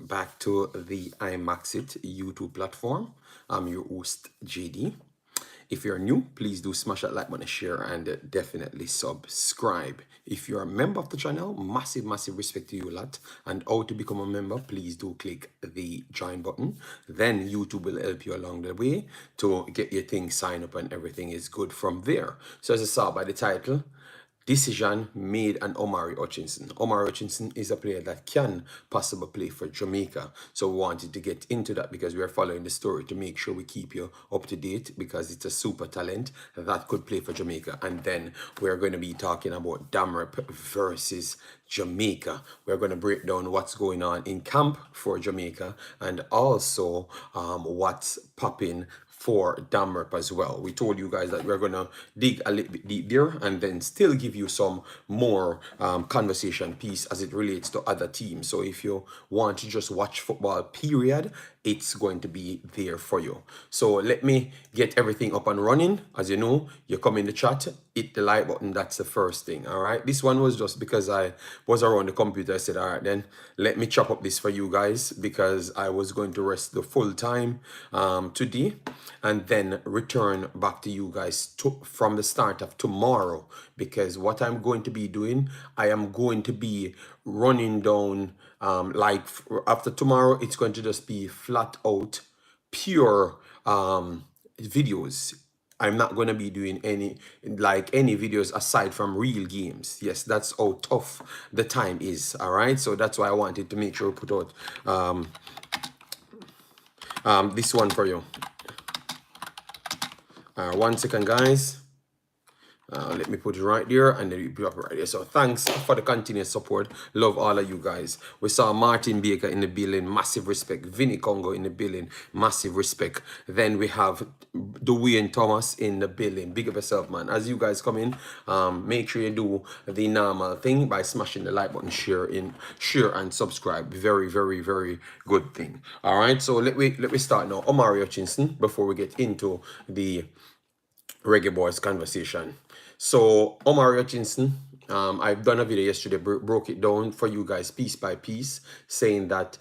back to the Imaxit YouTube platform. I'm your host, JD. If you're new, please do smash that like button, share, and definitely subscribe. If you're a member of the channel, massive respect to you a lot. And how to become a member, please do click the join button. Then YouTube will help you along the way to get your thing signed up and everything is good from there. So as I saw by the title, decision made on Omari Hutchinson. Omari Hutchinson is a player that can possibly play for Jamaica. So we wanted to get into that because we are following the story to make sure we keep you up to date because it's a super talent that could play for Jamaica. And then we're going to be talking about Damrep versus Jamaica. We're going to break down what's going on in camp for Jamaica and also what's popping for Damrep as well. We told you guys that we're gonna dig a little bit deep there and then still give you some more conversation piece as it relates to other teams. So if you want to just watch football period, it's going to be there for you. So let me get everything up and running. As you know, you come in the chat, hit the like button. That's the first thing. All right, this one was just because I was around the computer. I said, all right, then let me chop up this for you guys because I was going to rest the full time today and then return back to you guys from the start of tomorrow, because what I'm going to be doing, I am going to be running down after tomorrow. It's going to just be flat out pure videos. I'm not going to be doing any videos aside from real games. Yes, that's how tough the time is. All right, so that's why I wanted to make sure we put out this one for you. 1 second, guys. Let me put it right there and then we up right there. So thanks for the continuous support. Love all of you guys. We saw Martin Baker in the building, massive respect. Vinny Congo in the building, massive respect. Then we have Dwayne Thomas in the building. Big up yourself, man. As you guys come in, make sure you do the normal thing by smashing the like button, share and subscribe. Very good thing. All right, so let me start now. Omari Hutchinson before we get into the Reggae Boyz conversation. So Omari Hutchinson, I've done a video yesterday, broke it down for you guys piece by piece, saying that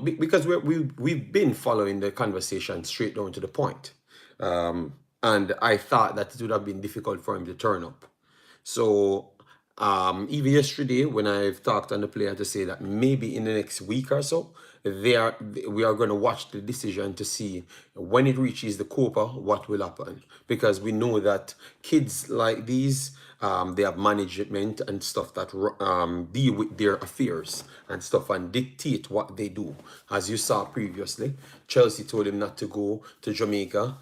because we've been following the conversation straight down to the point, and I thought that it would have been difficult for him to turn up. So even yesterday when I've talked on the player to say that maybe in the next week or so we are going to watch the decision to see when it reaches the Copa what will happen, because we know that kids like these they have management and stuff that deal with their affairs and stuff and dictate what they do. As you saw previously, Chelsea told him not to go to Jamaica,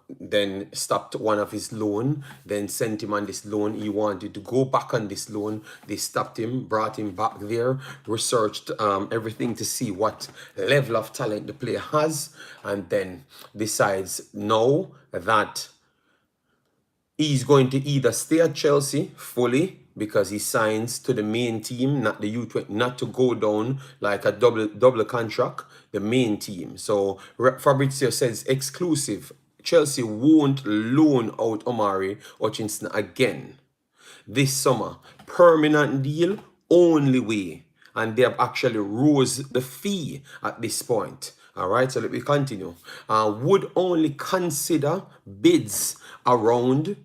then stopped one of his loan, then sent him on this loan. He wanted to go back on this loan. They stopped him, brought him back there, researched everything to see what level of talent the player has, and then decides now that he's going to either stay at Chelsea fully because he signs to the main team, not the U20, not to go down like a double contract, the main team. So Fabrizio says exclusive, Chelsea won't loan out Omari Hutchinson again this summer. Permanent deal, only way. And they have actually rose the fee at this point. All right, so let me continue. Would only consider bids around.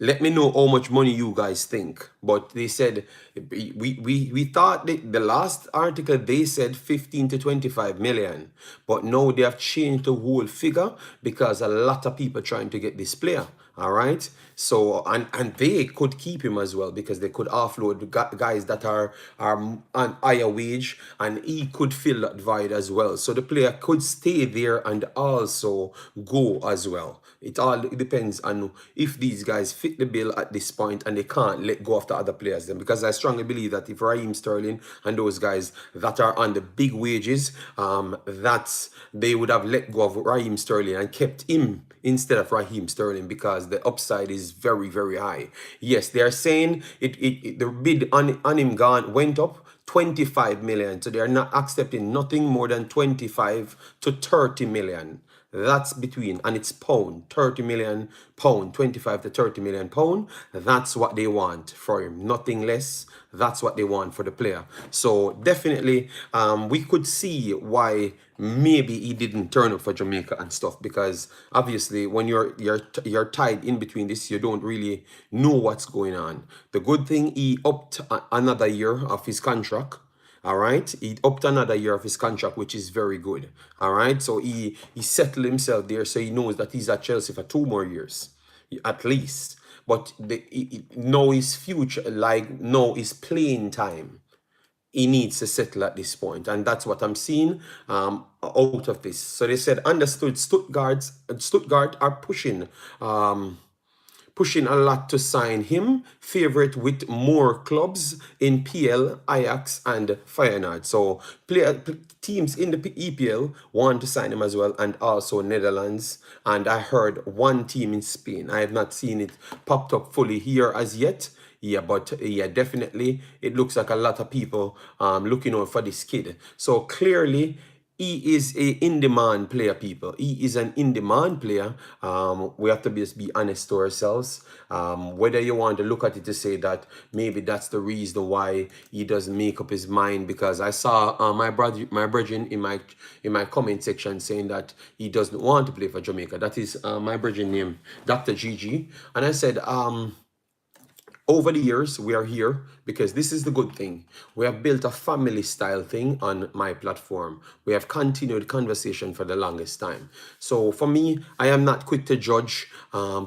Let me know how much money you guys think. But they said, we thought the last article they said 15 to 25 million. But now they have changed the whole figure because a lot of people trying to get this player. All right, so and they could keep him as well because they could offload guys that are on higher wage, and he could fill that void as well. So the player could stay there and also go as well. It all depends on if these guys fit the bill at this point and they can't let go of the other players then, because I strongly believe that if Raheem Sterling and those guys that are on the big wages, that they would have let go of Raheem Sterling and kept him instead of Raheem Sterling because the upside is very high. Yes, they are saying the bid on him went up 25 million, so they are not accepting nothing more than 25 to 30 million. That's between, and it's pound, 30 million pound, 25 to 30 million pound. That's what they want for him, nothing less. That's what they want for the player. So definitely, we could see why maybe he didn't turn up for Jamaica and stuff, because obviously when you're tied in between this, you don't really know what's going on. The good thing, he upped another year of his contract. All right, he upped another year of his contract, which is very good. All right, so he settled himself there, so he knows that he's at Chelsea for 2 more years at least. But know his future, like know his playing time, he needs to settle at this point, and that's what I'm seeing out of this. So they said, understood. Stuttgart are pushing a lot to sign him. Favorite with more clubs in PL, Ajax, and Feyenoord. So teams in the EPL want to sign him as well, and also Netherlands. And I heard one team in Spain. I have not seen it popped up fully here as yet. Yeah, but yeah, definitely it looks like a lot of people looking out for this kid. So clearly, he is a in-demand player, people. He is an in-demand player. We have to just be honest to ourselves. Whether you want to look at it to say that maybe that's the reason why he doesn't make up his mind, because I saw my brethren in my comment section saying that he doesn't want to play for Jamaica. That is my brethren name, Dr. Gigi. And I said, over the years, we are here because this is the good thing. We have built a family style thing on my platform. We have continued conversation for the longest time. So for me, I am not quick to judge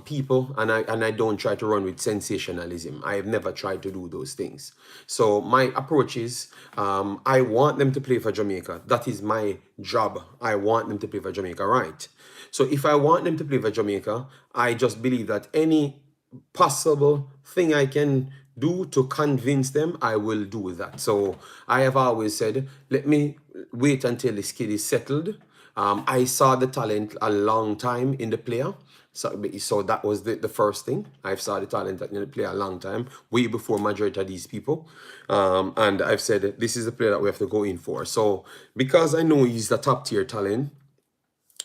people, and I don't try to run with sensationalism. I have never tried to do those things. So my approach is, I want them to play for Jamaica. That is my job. I want them to play for Jamaica, right? So if I want them to play for Jamaica, I just believe that any possible thing I can do to convince them, I will do that. So I have always said, let me wait until this kid is settled. I saw the talent a long time in the player. So that was the first thing. I saw the talent in the player a long time, way before majority of these people. And I've said, this is the player that we have to go in for. So because I know he's the top tier talent,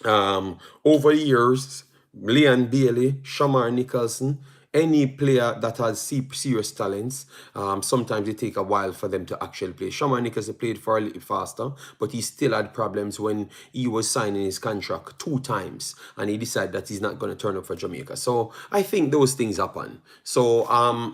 over the years, Leon Bailey, Shamar Nicholson, any player that has serious talents, sometimes it take a while for them to actually play. Shamar Nicholson played for a little faster, but he still had problems when he was signing his contract 2 times, and he decided that he's not going to turn up for Jamaica. So I think those things happen. So,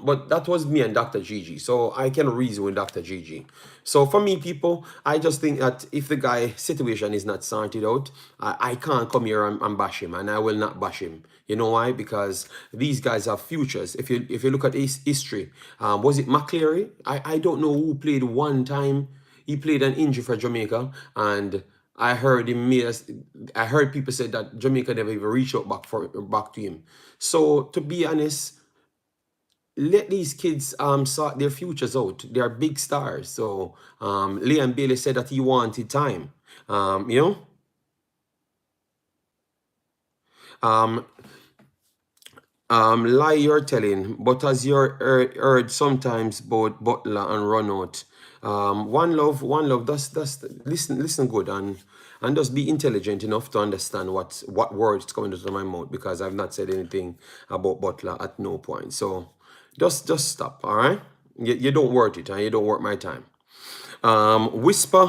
but that was me and Dr. Gigi. So I can reason with Dr. Gigi. So for me, people, I just think that if the guy situation is not sorted out, I can't come here and bash him, and I will not bash him. You know why? Because these guys have futures. If you look at his history, was it McCleary? I don't know who played one time. He played an injury for Jamaica, and I heard I heard people say that Jamaica never even reached out back to him. So to be honest, let these kids sort their futures out. They are big stars. So Liam Bailey said that he wanted time. You know. Lie you're telling, but as you're heard sometimes about Butler and run out. One love, that's listen good, and just be intelligent enough to understand what words coming out of my mouth, because I've not said anything about Butler at no point. So just stop, all right? You don't worth it, and you don't worth my time. Whisper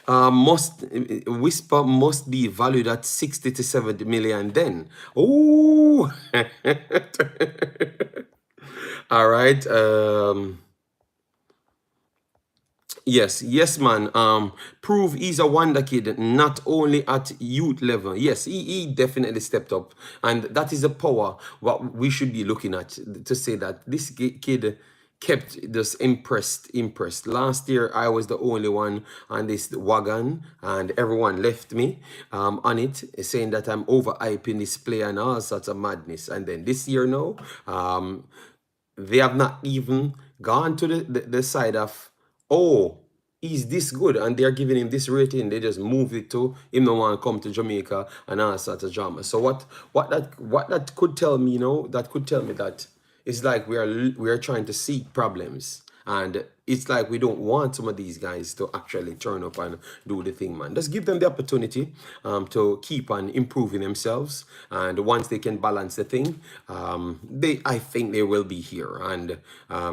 Whisper must be valued at 60 to 70 million then. Oh, all right. Yes, man. Prove he's a wonder kid, not only at youth level. Yes, he definitely stepped up, and that is the power what we should be looking at, to say that this kid kept just impressed. Last year I was the only one on this wagon, and everyone left me on it, saying that I'm overhyping this player and all sorts of madness. And then this year now, they have not even gone to the side of, oh, he's this good, and they're giving him this rating. They just move it to him no want to come to Jamaica and all sorts of drama. So what that could tell me, that could tell me that it's like we are trying to seek problems, and it's like we don't want some of these guys to actually turn up and do the thing, man. Just give them the opportunity to keep on improving themselves, and once they can balance the thing, I think they will be here, and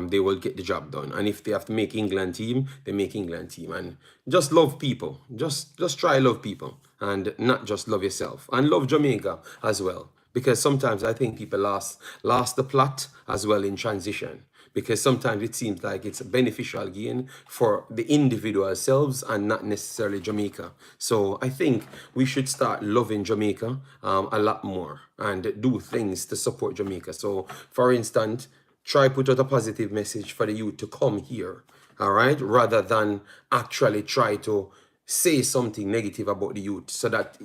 they will get the job done. And if they have to make England team, they make England team. And just love people. Just try love people, and not just love yourself, and love Jamaica as well. Because sometimes I think people lost the plot as well in transition, because sometimes it seems like it's a beneficial gain for the individual selves and not necessarily Jamaica. So I think we should start loving Jamaica a lot more and do things to support Jamaica. So for instance, try put out a positive message for the youth to come here, all right, rather than actually try to say something negative about the youth, so that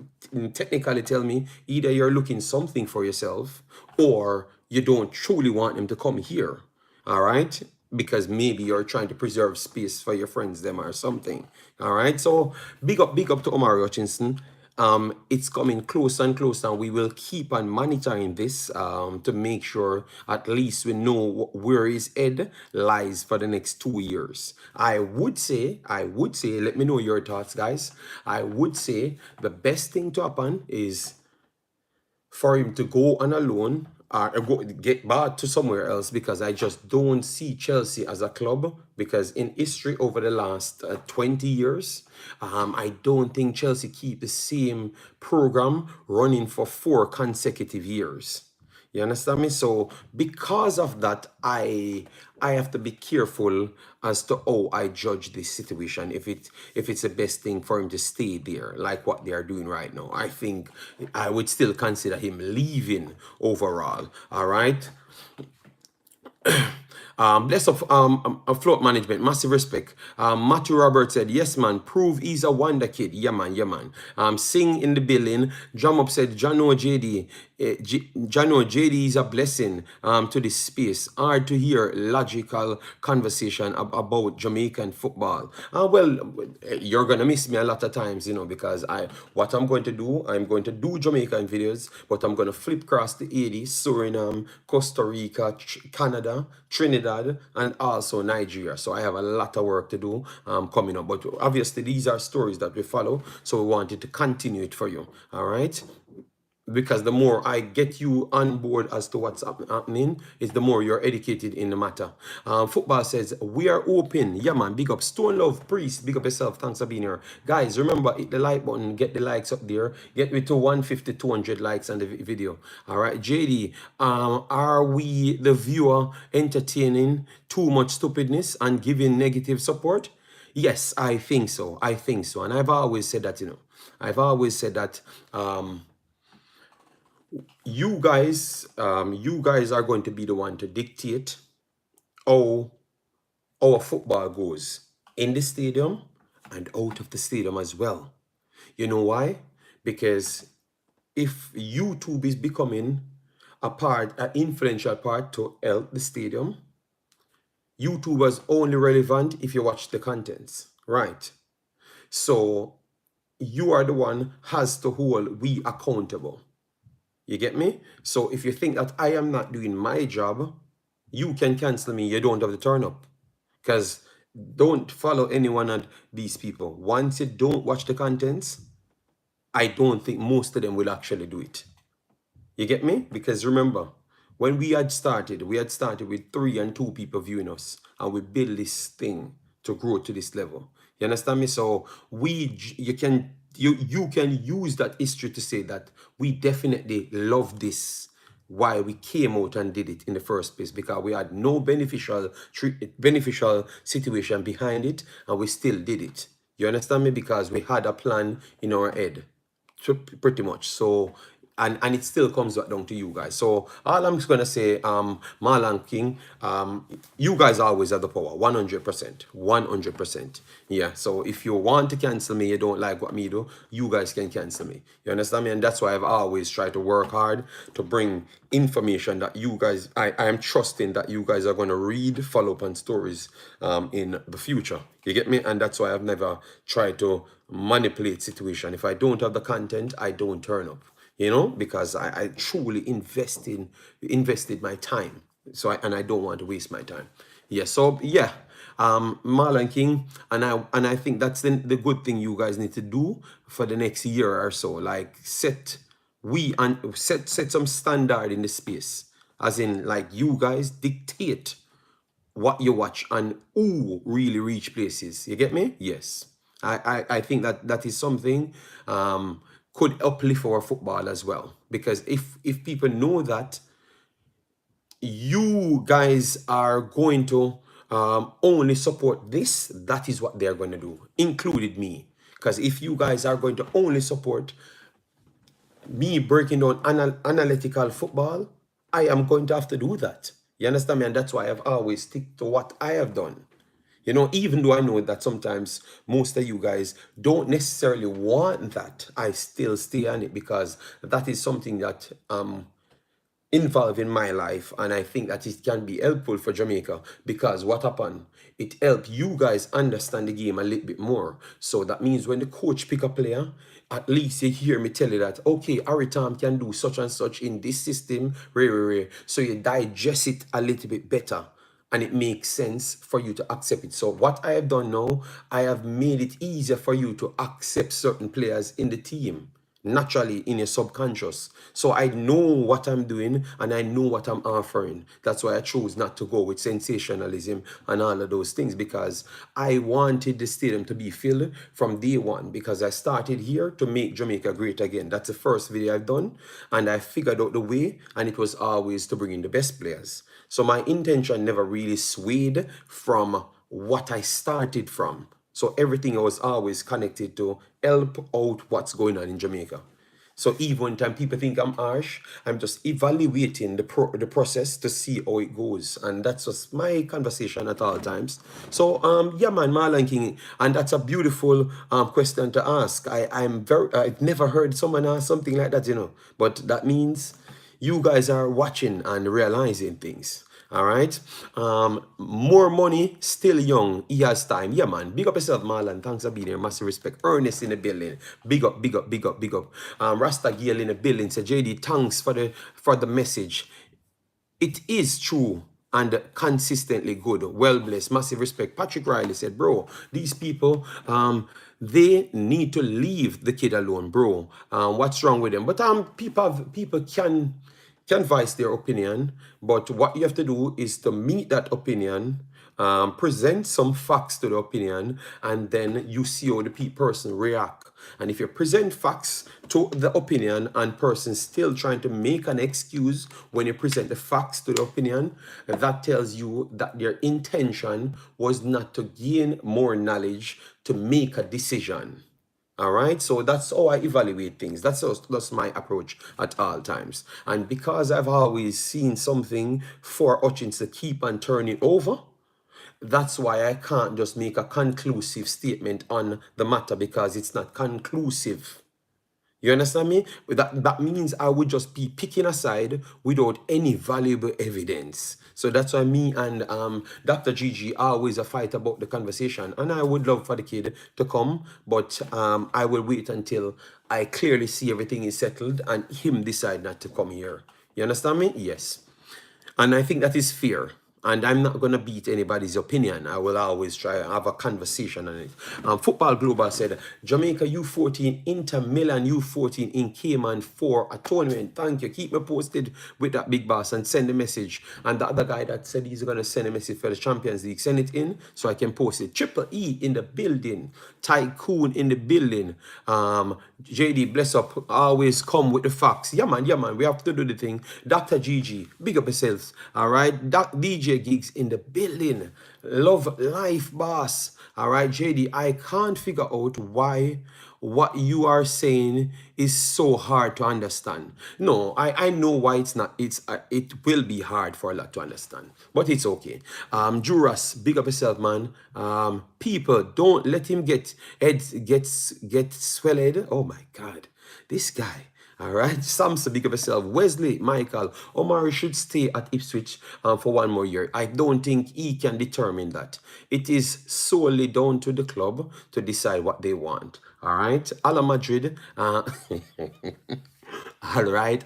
technically tell me either you're looking something for yourself or you don't truly want them to come here, all right, because maybe you're trying to preserve space for your friends them or something, all right. So big up to Omari Hutchinson. It's coming closer and closer, and we will keep on monitoring this to make sure at least we know where his head lies for the next 2 years. I would say, let me know your thoughts, guys. I would say the best thing to happen is for him to go on a loan or get back to somewhere else, because I just don't see Chelsea as a club, because in history over the last 20 years, I don't think Chelsea keep the same program running for 4 consecutive years. You understand me? So because of that, I have to be careful as to how I judge this situation. If it's the best thing for him to stay there, like what they are doing right now, I think I would still consider him leaving overall. All right. Bless of float management, massive respect. Matthew Robert said, yes, man, prove he's a wonder kid. Yeah, man, yeah, man. Sing in the building. Drum up said, Jano JD. Jano JD is a blessing to this space. Hard to hear logical conversation about Jamaican football. Well, you're gonna miss me a lot of times, you know, because what I'm going to do, I'm going to do Jamaican videos, but I'm gonna flip across the 80s, Suriname, Costa Rica, Canada, Trinidad, and also Nigeria. So I have a lot of work to do coming up. But obviously, these are stories that we follow, so we wanted to continue it for you. All right. Because the more I get you on board as to what's happening, is the more you're educated in the matter. Football says, we are open. Yeah, man, big up. Stone Love Priest, big up yourself. Thanks for being here. Guys, remember, hit the like button, get the likes up there. Get me to 150, 200 likes on the video. All right, JD, are we, the viewer, entertaining too much stupidness and giving negative support? Yes, I think so. I think so. And I've always said that, you know. I've always said that you guys are going to be the one to dictate how our football goes in the stadium and out of the stadium as well. You know why? Because if YouTube is becoming an influential part to help the stadium, YouTube was only relevant if you watch the contents, right? So you are the one has to hold we accountable. You get me? So if you think that I am not doing my job, you can cancel me. You don't have to turn up. Because don't follow any one of these people. Once you don't watch the contents, I don't think most of them will actually do it. You get me? Because remember, when we had started with 3 and 2 people viewing us, and we built this thing to grow to this level. You understand me? So you can use that history to say that we definitely love this, why we came out and did it in the first place, because we had no beneficial situation behind it, and we still did it. You understand me? Because we had a plan in our head, pretty much. So and it still comes back down to you guys. So all I'm just gonna say, Marlon King, you guys always have the power, 100%. Yeah. So if you want to cancel me, you don't like what me do, you guys can cancel me. You understand me? And that's why I've always tried to work hard to bring information that you guys, I am trusting that you guys are gonna read, follow up on stories in the future. You get me? And that's why I've never tried to manipulate situation. If I don't have the content, I don't turn up. You know, because I truly invested my time. So I don't want to waste my time. Yeah. So yeah, Marlon King, and I think that's the good thing you guys need to do for the next year or so. Like set some standard in the space, as in like you guys dictate what you watch and who really reach places. You get me? Yes. I think that is something could uplift our football as well. Because if people know that you guys are going to only support this, that is what they're going to do, included me. Because if you guys are going to only support me breaking down analytical football, I am going to have to do that. You understand me? And that's why I've always stick to what I have done. You know, even though I know that sometimes most of you guys don't necessarily want that, I still stay on it because that is something that involved in my life, and I think that it can be helpful for Jamaica because what happened, it helped you guys understand the game a little bit more. So that means when the coach pick a player, at least you hear me tell you that, okay, Aritam can do such and such in this system, so you digest it a little bit better and it makes sense for you to accept it. So what I have done now, I have made it easier for you to accept certain players in the team naturally in your subconscious. So I know what I'm doing and I know what I'm offering. That's why I chose not to go with sensationalism and all of those things, because I wanted the stadium to be filled from day one, because I started here to make Jamaica great again. That's the first video I've done, and I figured out the way, and it was always to bring in the best players. So my intention never really swayed from what I started from. So everything was always connected to help out what's going on in Jamaica. So even when time people think I'm harsh, I'm just evaluating the process to see how it goes. And that's just my conversation at all times. So yeah man, Marlon King, and that's a beautiful question to ask. I've never heard someone ask something like that, you know. But that means you guys are watching and realizing things. All right. More money, still young. He has time. Yeah, man. Big up yourself, Marlon. Thanks for being here. Massive respect. Ernest in the building. Big up, big up, big up, big up. Rasta Gale in the building. Say, JD, thanks for the message. It is true and consistently good. Well blessed. Massive respect. Patrick Riley said, bro, these people, they need to leave the kid alone, bro. What's wrong with them? But people can voice their opinion, but what you have to do is to meet that opinion, present some facts to the opinion, and then you see how the person react. And if you present facts to the opinion and person still trying to make an excuse when you present the facts to the opinion, that tells you that their intention was not to gain more knowledge, to make a decision. All right, so that's how I evaluate things. That's my approach at all times. And because I've always seen something for Hutchinson to keep on turning over, that's why I can't just make a conclusive statement on the matter, because it's not conclusive. You understand me? That means I would just be picking a side without any valuable evidence. So that's why me and Dr. Gigi always a fight about the conversation. And I would love for the kid to come, but I will wait until I clearly see everything is settled and him decide not to come here. You understand me? Yes. And I think that is fair. And I'm not going to beat anybody's opinion. I will always try to have a conversation on it. Football Global said, Jamaica U14, Inter Milan U14 in Cayman for a tournament. Thank you. Keep me posted with that, big boss, and send a message. And the other guy that said he's going to send a message for the Champions League, send it in so I can post it. Triple E in the building. Tycoon in the building. JD, bless up. Always come with the facts. Yeah, man. We have to do the thing. Dr. Gigi, big up yourselves. All right. DJ Gigs in the building. Love life, boss. All right, JD, I can't figure out why what you are saying is so hard to understand. No, I know why it's not. It will be hard for a lot to understand, but it's okay. Juras, big up yourself, man. People, don't let him get swelled. Oh my God, this guy. All right, Samson, big up yourself. Wesley, Michael, Omari should stay at Ipswich for one more year. I don't think he can determine that. It is solely down to the club to decide what they want. All right, Ala Madrid. All right.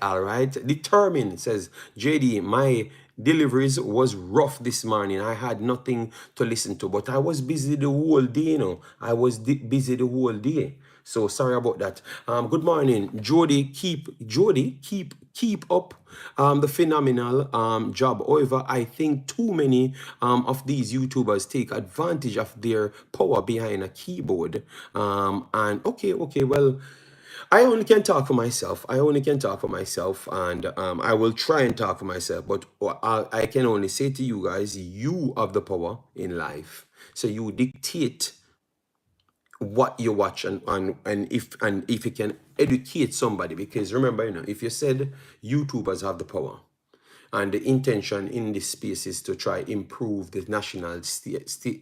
Determine, says JD. My deliveries was rough this morning. I had nothing to listen to, but I was busy the whole day, you know. I was busy the whole day. So sorry about that. Good morning, Jody. Keep up the phenomenal job. However, I think too many of these YouTubers take advantage of their power behind a keyboard. And okay, well, I only can talk for myself. I only can talk for myself, and I will try and talk for myself. But I can only say to you guys, you have the power in life. So you dictate what you watch, and if you can educate somebody, because remember, you know, if you said YouTubers have the power, and the intention in this space is to try improve the national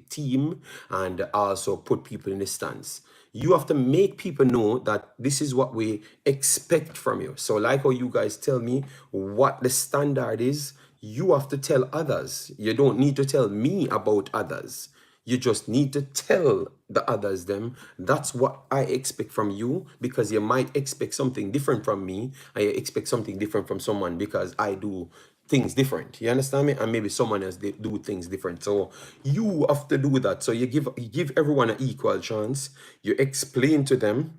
team and also put people in the stands. You have to make people know that this is what we expect from you. So like how you guys tell me what the standard is, you have to tell others. You don't need to tell me about others. You just need to tell the others them that's what I expect from you, because you might expect something different from me, and you expect something different from someone because I do things different. You understand me? And maybe someone else they do things different. So you have to do that. So you give everyone an equal chance. You explain to them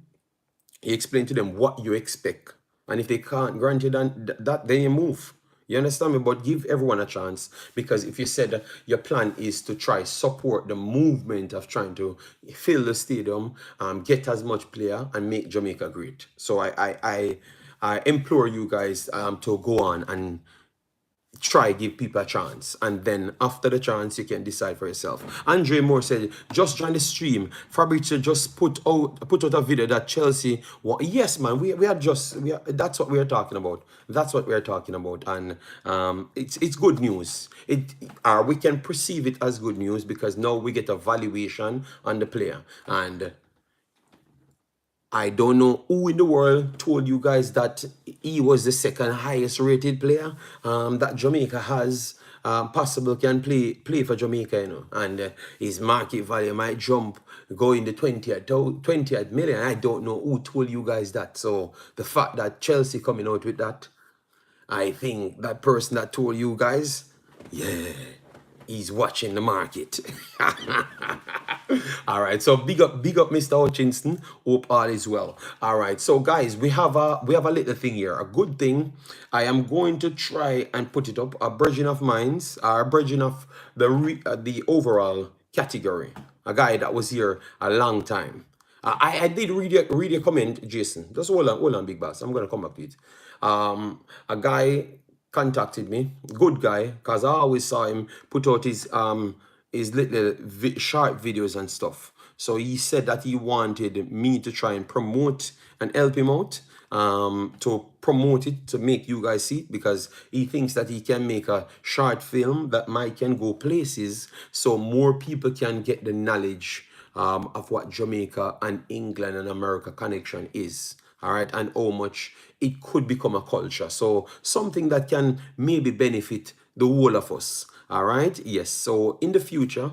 what you expect. And if they can't grant you that, then you move. You understand me? But give everyone a chance, because if you said that your plan is to try support the movement of trying to fill the stadium, get as much player and make Jamaica great. So I implore you guys to go on and try give people a chance, and then after the chance you can decide for yourself. Andre Moore said, just join the stream. Fabrizio just put out a video that Chelsea yes man, we are that's what we are talking about. That's what we are talking about. And it's good news. We can perceive it as good news because now we get a valuation on the player. And I don't know who in the world told you guys that he was the second highest rated player that Jamaica has. Possible can play for Jamaica, you know, and his market value might jump, go in the 20th million. I don't know who told you guys that. So the fact that Chelsea coming out with that, I think that person that told you guys, yeah, he's watching the market. All right, so big up Mr. Hutchinson. Hope all is well. All right, so guys, we have a little thing here, a good thing. I am going to try and put it up. A version of mine's, a version of the overall category. A guy that was here a long time. I did read your comment, Jason. Just hold on, big boss. I'm gonna come back to it. A guy contacted me, good guy, because I always saw him put out his little short videos and stuff. So he said that he wanted me to try and promote and help him out, to promote it, to make you guys see it, because he thinks that he can make a short film that can go places, so more people can get the knowledge of what Jamaica and England and America connection is. All right, and how much it could become a culture. So something that can maybe benefit the whole of us. All right, yes. So in the future,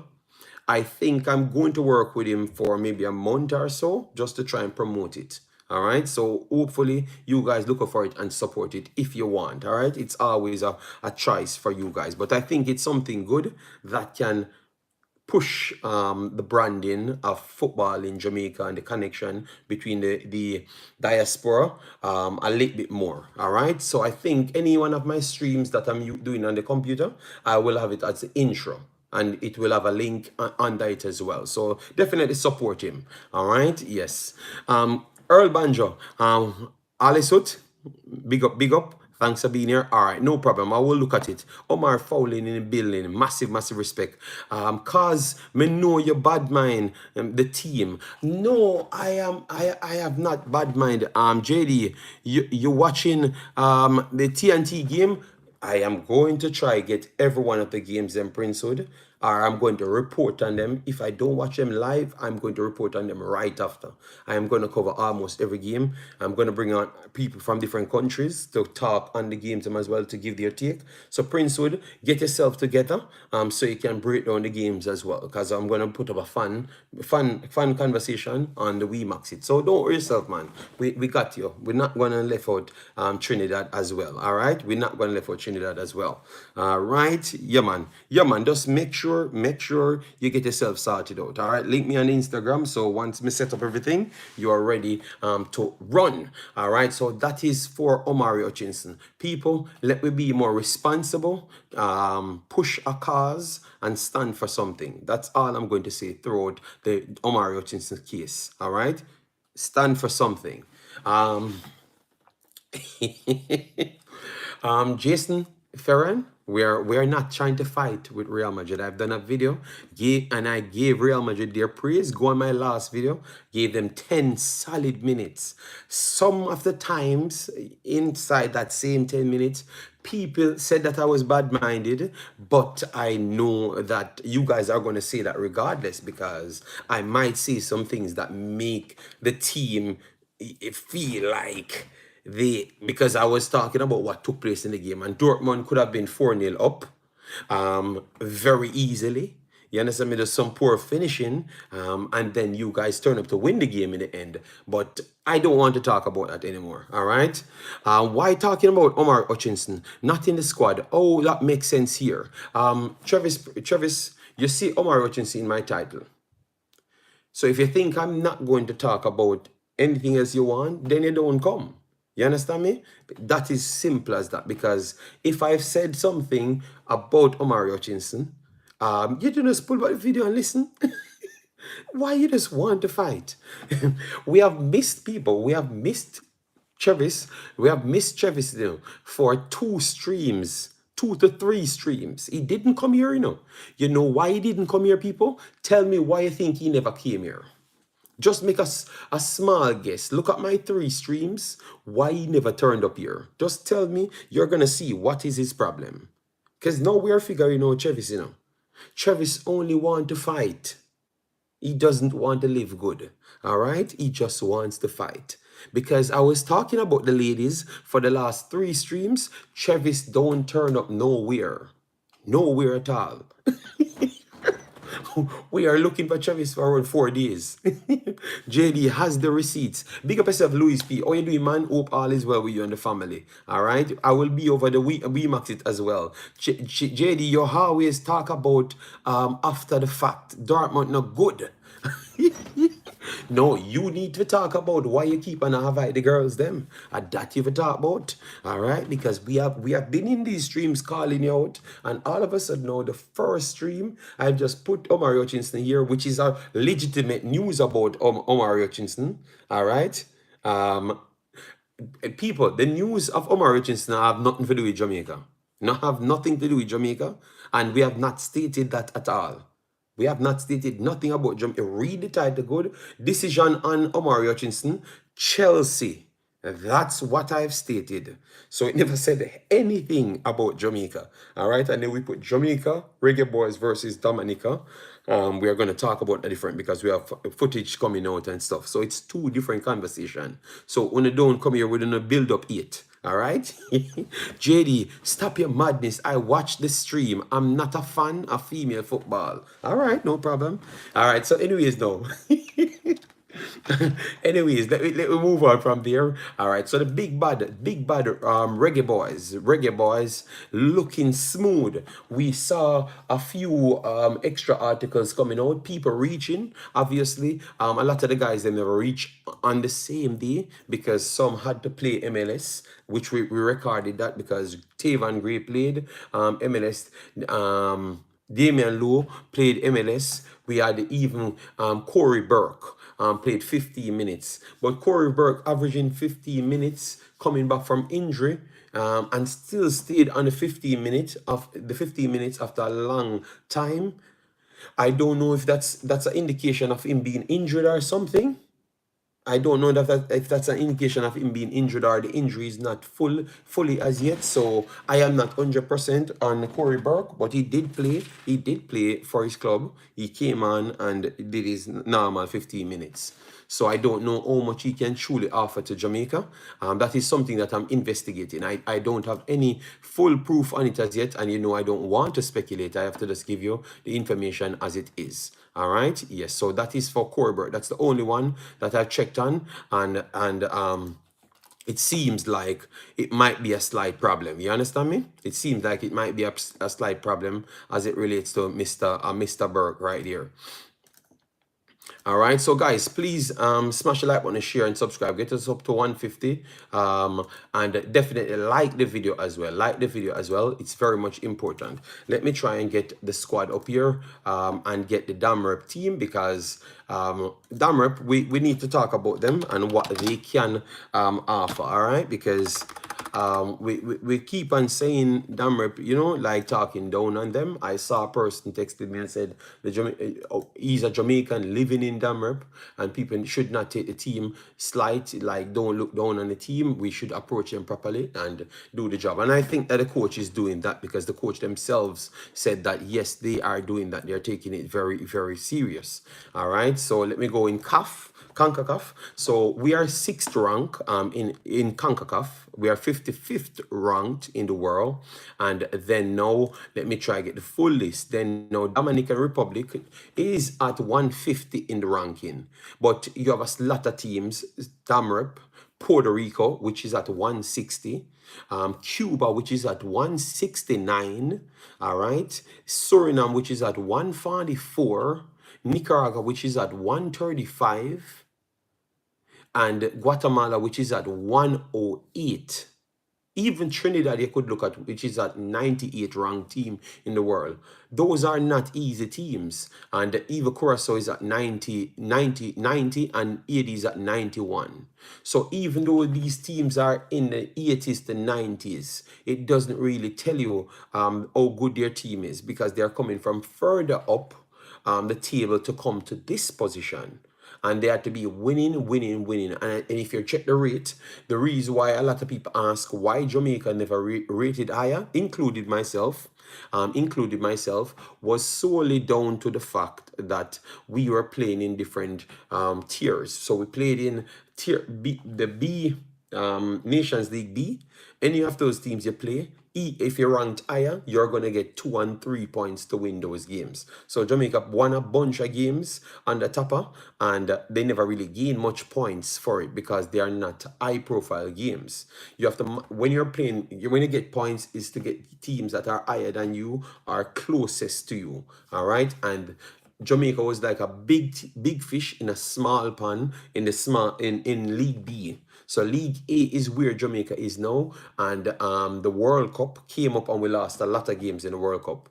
I think I'm going to work with him for maybe a month or so, just to try and promote it. All right, so hopefully you guys look for it and support it if you want. All right, it's always a choice for you guys, but I think it's something good that can push the branding of football in Jamaica and the connection between the diaspora a little bit more. All right, so I think any one of my streams that I'm doing on the computer, I will have it as the intro, and it will have a link under it as well. So definitely support him. All right, yes. Earl Banjo, Alisut, big up. Thanks for being here. All right, no problem. I will look at it. Omar Fowling in the building. Massive respect. Cause me know your bad mind, the team. No, I have not bad mind. JD, you watching the TNT game? I am going to try get every one of the games in Princewood. or I'm going to report on them. If I don't watch them live, I'm going to report on them right after. I am going to cover almost every game. I'm going to bring on people from different countries to talk on the games as well, to give their take. So Princewood, get yourself together so you can break down the games as well, because I'm going to put up a fun conversation on the Wemaxit. So don't worry yourself, man. We got you. We're not going to leave out Trinidad as well. All right, we're not going to leave out Trinidad as well. All right, yeah, man. Yeah, man. Just make sure you get yourself sorted out. All right, link me on Instagram. So once me set up everything, you are ready to run. All right. So that is for Omari Hutchinson. People, let me be more responsible. Push a cause and stand for something. That's all I'm going to say throughout the Omari Hutchinson case. All right, stand for something. Jason Ferran, we are not trying to fight with Real Madrid. I've done a video, and I gave Real Madrid their praise. Go on my last video, gave them 10 solid minutes. Some of the times inside that same 10 minutes, people said that I was bad-minded, but I know that you guys are going to say that regardless, because I might say some things that make the team feel like because I was talking about what took place in the game, and Dortmund could have been 4-0 up very easily. You understand me? There's some poor finishing, and then you guys turn up to win the game in the end. But I don't want to talk about that anymore. All right? Why talking about Omar Hutchinson? Not in the squad. Oh, that makes sense here. Travis, you see Omar Hutchinson in my title. So if you think I'm not going to talk about anything else you want, then you don't come. You understand me? That is simple as that. Because if I've said something about Omari Hutchinson, you just pull back the video and listen. Why you just want to fight? We have missed people. We have missed Travis. We have missed Travis, for 2 streams. 2 to 3 streams. He didn't come here, You know why he didn't come here, people? Tell me why you think he never came here. Just make us a small guess. Look at my 3 streams. Why he never turned up here? Just tell me. You're going to see what is his problem. Because now we are figuring out Travis, Travis only want to fight. He doesn't want to live good. All right? He just wants to fight. Because I was talking about the ladies for the last 3 streams. Travis don't turn up nowhere. Nowhere at all. We are looking for Travis for around 4 days. JD has the receipts. Big up yourself, Louis P. How you doing, man? Hope all is well with you and the family. All right? I will be over the Wemaxit as well. JD, you always talk about after the fact. Dortmund not good. No, you need to talk about why you keep on invite the girls them. And that you talk about. All right? Because we have been in these streams calling you out, and all of a sudden now the first stream I've just put Omari Hutchinson here, which is a legitimate news about Omari Hutchinson. All right? People, the news of Omari Hutchinson have nothing to do with Jamaica. Have nothing to do with Jamaica, and we have not stated that at all. We have not stated nothing about Jamaica. Read the title good. Decision on Omari Hutchinson. Chelsea. That's what I've stated. So it never said anything about Jamaica. All right. And then we put Jamaica Reggae Boyz versus Dominica. We are going to talk about the different, because we have footage coming out and stuff. So it's 2 different conversations. So when you don't come here, we're going to build up 8. All right? JD, stop your madness. I watched the stream. I'm not a fan of female football. All right, no problem. All right, so anyways, no. Anyways, let me move on from there. All right, so the big bad Reggae Boyz looking smooth. We saw a few extra articles coming out, people reaching. Obviously, a lot of the guys they never reach on the same day, because some had to play MLS, which we recorded that because Tavan Gray played MLS. Damian Lowe played MLS. We had even Corey Burke played 15 minutes. But Corey Burke averaging 15 minutes coming back from injury, and still stayed on the 15 minutes after a long time. I don't know if that's an indication of him being injured or something. I don't know if that's an indication of him being injured or the injury is not fully as yet. So I am not 100% on Corey Burke, but he did play. He did play for his club. He came on and did his normal 15 minutes. So I don't know how much he can truly offer to Jamaica. That is something that I'm investigating. I don't have any full proof on it as yet. And you know, I don't want to speculate. I have to just give you the information as it is. All right. Yes. So that is for Corbett. That's the only one that I've checked on. And it seems like it might be a slight problem. You understand me? It seems like it might be a slight problem as it relates to Mr. Burke right here. All right, so guys, please smash the like button, share and subscribe. Get us up to 150, and definitely like the video as well. Like the video as well. It's very much important. Let me try and get the squad up here and get the Damrep team, because Damrep, we need to talk about them and what they can offer. All right, because we keep on saying Damrep, you know, like talking down on them. I saw a person texted me and said he's a Jamaican living in Damrep, and people should not take the team slight, like don't look down on the team. We should approach them properly and do the job. And I think that the coach is doing that, because the coach themselves said that yes, they are doing that. They're taking it very, very serious. All right, so let me go in Concacaf. So we are 6th rank in Concacaf. We are 55th ranked in the world. And then now, let me try get the full list. Then now, Dominican Republic is at 150 in the ranking. But you have a lot of teams, Damrep, Puerto Rico, which is at 160. Cuba, which is at 169. All right. Suriname, which is at 144. Nicaragua, which is at 135. And Guatemala, which is at 108. Even Trinidad, you could look at, which is at 98 ranked team in the world. Those are not easy teams. And even Curacao is at 90, and Haiti is at 91. So even though these teams are in the 80s to 90s, it doesn't really tell you how good their team is, because they're coming from further up the table to come to this position. And they had to be winning. And if you check the rate, the reason why a lot of people ask why Jamaica never rated higher, included myself, was solely down to the fact that we were playing in different tiers. So we played in tier B, the B, Nations League B. Any of those teams you play, if you're ranked higher, you're going to get 2 and 3 points to win those games. So Jamaica won a bunch of games on the topper, and they never really gain much points for it, because they are not high profile games. You have to, when you're playing, when you get points, is to get teams that are higher than you, are closest to you. All right. And Jamaica was like a big fish in a small pond in League B. So League A is where Jamaica is now, and the World Cup came up and we lost a lot of games in the World Cup.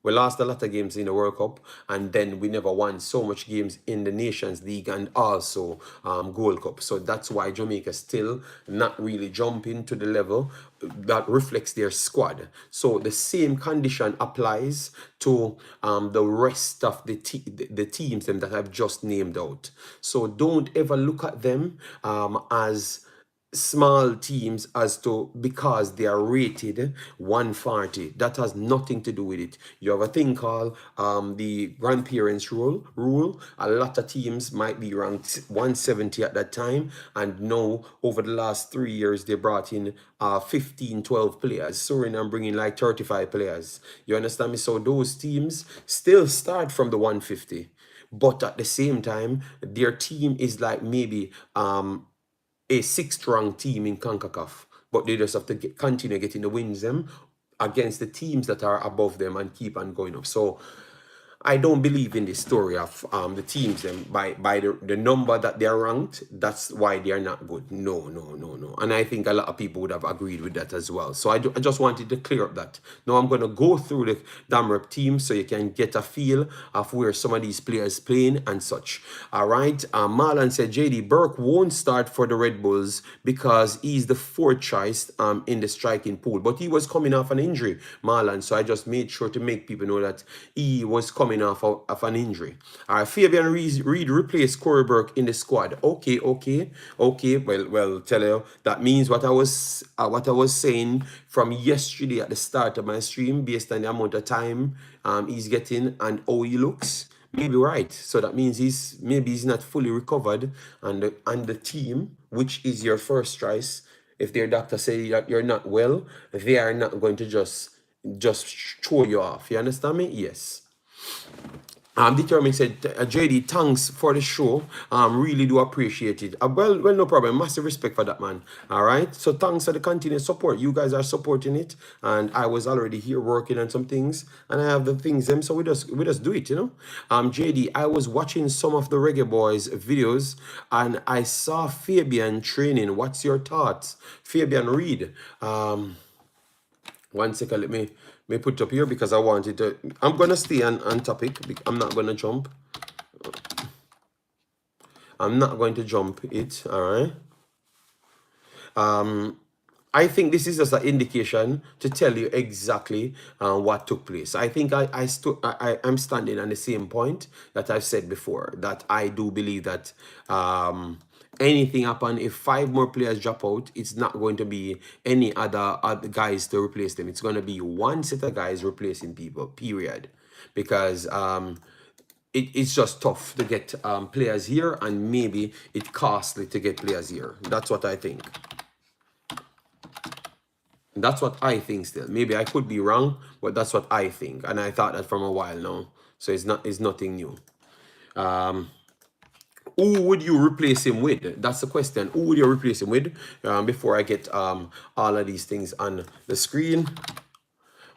We lost a lot of games in the World Cup, and then we never won so much games in the Nations League and also Gold Cup. So that's why Jamaica still not really jumping to the level that reflects their squad. So the same condition applies to the rest of the teams them that I've just named out. So don't ever look at them as small teams because they are rated 140. That has nothing to do with it. You have a thing called the grandparents rule. A lot of teams might be ranked 170 at that time, and now over the last 3 years they brought in 15, 12 players. Suriname bringing like 35 players. You understand me? So those teams still start from the 150, but at the same time their team is like maybe a 6th ranked team in CONCACAF, but they just have to continue getting the wins them against the teams that are above them and keep on going up. So I don't believe in the story of the teams them by the number that they're ranked. That's why they're not good. No. And I think a lot of people would have agreed with that as well. So I just wanted to clear up that. Now I'm going to go through the Damrep team so you can get a feel of where some of these players playing and such. All right. Marlon said JD Burke won't start for the Red Bulls because he's the 4th choice in the striking pool. But he was coming off an injury, Marlon. So I just made sure to make people know that he was coming coming off of an injury. All right, Fabian Reed replaced Corey Burke in the squad. Okay. Well, tell you that means what I was saying from yesterday at the start of my stream, based on the amount of time he's getting and how he looks. Maybe right. So that means he's not fully recovered, and the team, which is your first choice, if their doctor say that you're not well, they are not going to just throw you off. You understand me? Yes. Determined said, JD, thanks for the show. Really do appreciate it. Well, no problem. Massive respect for that, man. All right. So thanks for the continued support. You guys are supporting it, and I was already here working on some things, and I have the things them. So we just do it, you know. JD, I was watching some of the Reggae Boyz videos, and I saw Fabian training. What's your thoughts, Fabian Reed? 1 second, let me put it up here because I wanted to. I'm gonna stay on topic. I'm not gonna jump. I'm not going to jump it. All right. I think this is just an indication to tell you exactly what took place. I think I'm standing on the same point that I've said before, that I do believe that anything happen, if 5 more players drop out, it's not going to be any other guys to replace them. It's going to be one set of guys replacing people, period. Because it's just tough to get players here, and maybe it's costly to get players here. That's what I think. That's what I think still. Maybe I could be wrong, but that's what I think. And I thought that from a while now. So it's nothing new. Who would you replace him with? That's the question. Who would you replace him with? Before I get all of these things on the screen.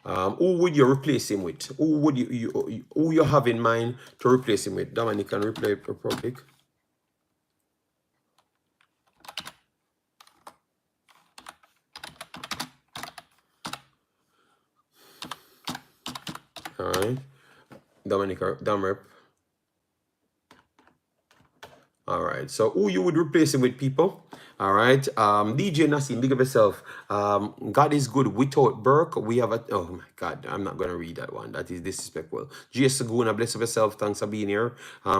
Who would you replace him with? Who would who you have in mind to replace him with? Dominican Republic. All right. Dominica, Damrep. All right. So who you would replace him with, people? All right. DJ Nassim, big up yourself. God is good without Burke. We have a. Oh my God, I'm not gonna read that one. That is disrespectful. GS Saguna, bless up yourself. Thanks for being here.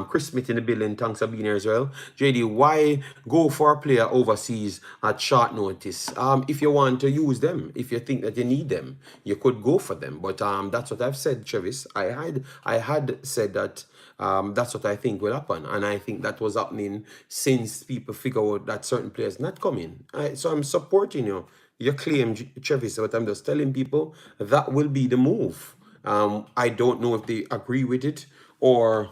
Chris Smith in the building. Thanks for being here as well. JD, why go for a player overseas at short notice? If you want to use them, if you think that you need them, you could go for them. But that's what I've said, Travis. I had said that. That's what I think will happen, and I think that was happening since people figure out that certain players not coming. So I'm supporting you. Your claim, Travis, but I'm just telling people that will be the move. I don't know if they agree with it or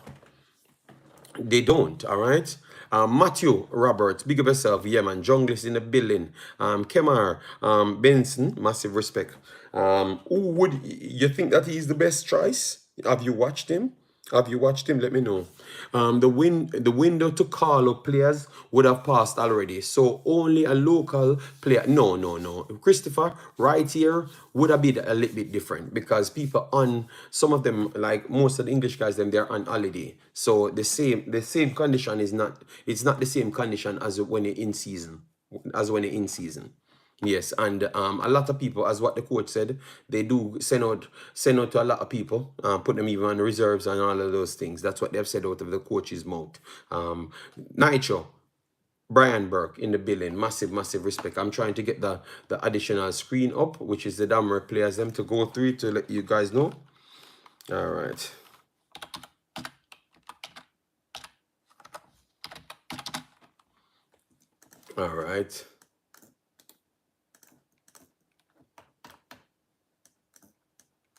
they don't. All right. Matthew Roberts, big up yourself. Yeah, man. Junglist in the building. Kemar, Benson, massive respect. Who would you think that he's the best choice? Have you watched him? Have you watched him? Let me know. The window to call up players would have passed already. So only a local player. No. Christopher, right here would have been a little bit different because people on some of them, like most of the English guys, they're on holiday. So the same condition is not. It's not the same condition as when you're in season. Yes, and a lot of people, as what the coach said, they do send out to a lot of people, put them even on reserves and all of those things. That's what they've said out of the coach's mouth. Nitro, Brian Burke in the building, massive respect. I'm trying to get the additional screen up, which is the Dammer players them to go through it to let you guys know. All right. All right.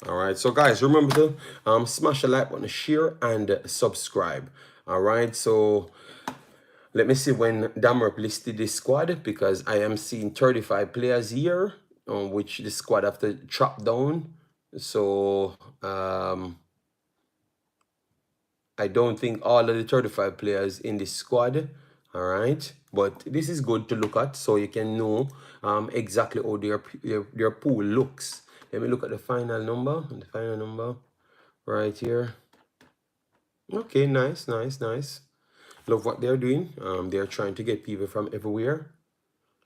All right, so guys, remember to smash the like button, share, and subscribe. All right, so let me see when Damrup listed this squad, because I am seeing 35 players here, which the squad have to chop down. So I don't think all of the 35 players in this squad. All right, but this is good to look at so you can know exactly how their pool looks. Let me look at the final number. The final number right here. Okay, nice. Love what they're doing. They're trying to get people from everywhere.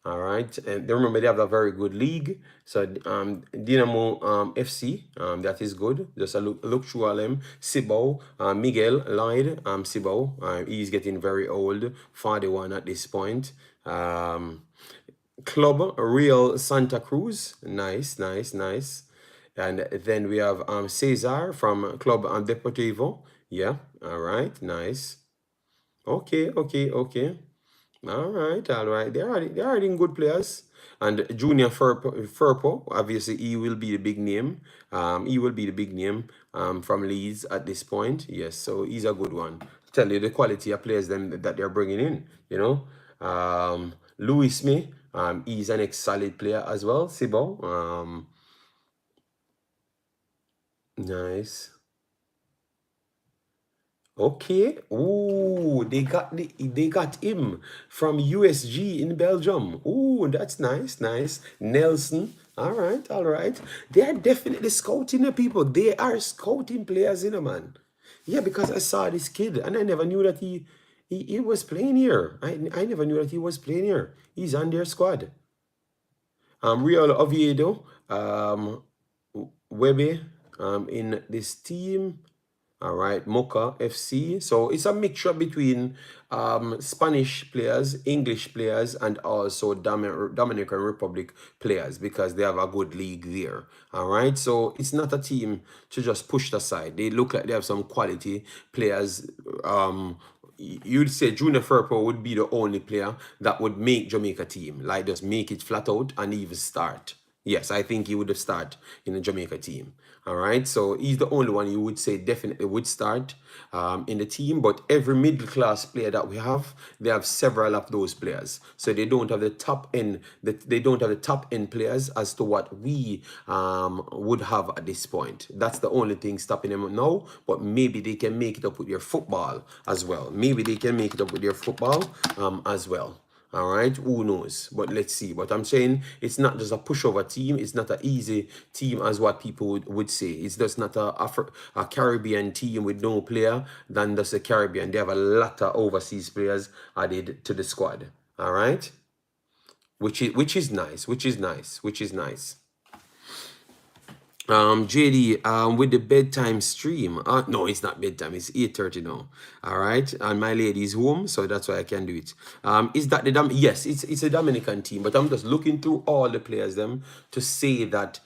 All right, and they remember they have a very good league. So Dynamo FC, that is good. Just a look through all them. Cibao, Miguel Lloyd, Cibao, he's getting very old, 41 at this point. Club Real Santa Cruz, nice, nice, nice. And then we have Cesar from Club Deportivo. Yeah, all right, nice. Okay, okay, okay. All right, all right. They are adding good players. And Junior Firpo, obviously, he will be the big name. He will be the big name from Leeds at this point. Yes, so he's a good one. Tell you the quality of players them that they're bringing in. You know, Louis Smith, he's an solid player as well. Sibo, nice. Okay. Ooh, they got him from USG in Belgium. Ooh, that's nice, nice. Nelson. All right, all right. They are definitely scouting the people. They are scouting players, man. Yeah, because I saw this kid and I never knew that he was playing here. I never knew that he was playing here. He's on their squad. Real Oviedo, Webe, in this team. All right, Mocha FC. So it's a mixture between Spanish players, English players, and also Dominican Republic players because they have a good league there. All right, so it's not a team to just push aside. They look like they have some quality players. You'd say Junior Firpo would be the only player that would make Jamaica team, like just make it flat out and even start. Yes, I think he would have started in the Jamaica team. All right, so he's the only one you would say definitely would start in the team. But every middle class player that we have, they have several of those players. So they don't have the top end. They don't have the top end players as to what we would have at this point. That's the only thing stopping them now. But maybe they can make it up with their football as well. Maybe they can make it up with their football as well. All right, who knows? But let's see. But I'm saying it's not just a pushover team. It's not an easy team as what people would say. It's just not a Caribbean team with no player than just a Caribbean. They have a lot of overseas players added to the squad. All right, which is nice. Which is nice. Which is nice. JD, with the bedtime stream. No, it's not bedtime. It's 8:30 now. All right, and my lady's home, so that's why I can do it. Is that yes, it's a Dominican team, but I'm just looking through all the players them to say that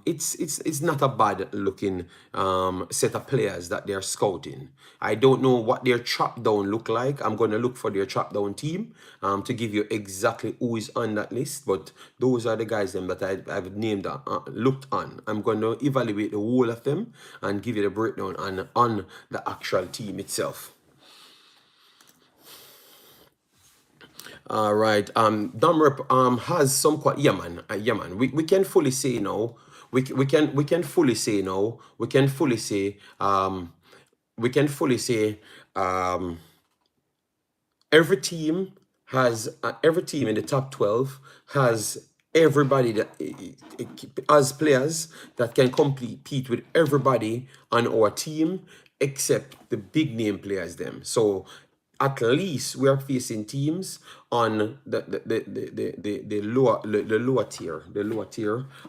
it's not a bad looking set of players that they're scouting. I don't know what their chop down look like. I'm gonna look for their chop down team to give you exactly who is on that list. But those are the guys them that I've named looked on. I'm gonna evaluate the whole of them and give you the breakdown on the actual team itself. All right. Domrep has some quite yeah man. We can fully say no. We can fully say no. We can fully say every team every team in the top 12 has everybody that as players that can compete with everybody on our team except the big name players them. So at least we are facing teams on the lower tier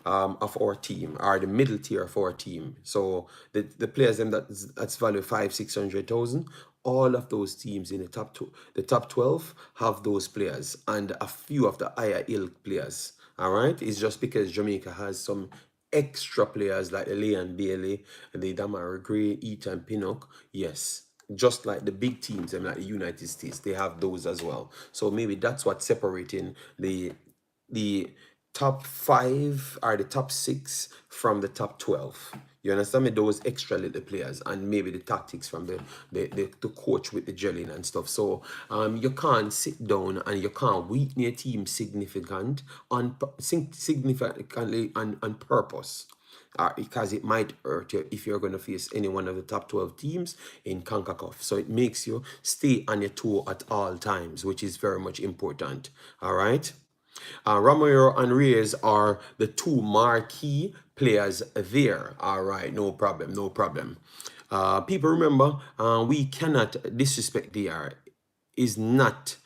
of our team, or the middle tier of our team. So the players them that's value 500,000-600,000. All of those teams in the top 12 have those players and a few of the higher ilk players. All right, it's just because Jamaica has some extra players like Leon Bailey, the Damara Gray, Ethan Pinnock. Yes, just like the big teams and like the United States, they have those as well. So maybe that's what's separating the top 5 or the top 6 from the top 12. You understand me? Those extra little players and maybe the tactics from the coach with the gelling and stuff. So you can't sit down and you can't weaken your team significantly on purpose. Because it might hurt you if you're going to face any one of the top 12 teams in Concacaf. So it makes you stay on your toe at all times, which is very much important. All right. Romero and Reyes are the two marquee players there. All right, no problem, no problem. People remember, we cannot disrespect DR. Is not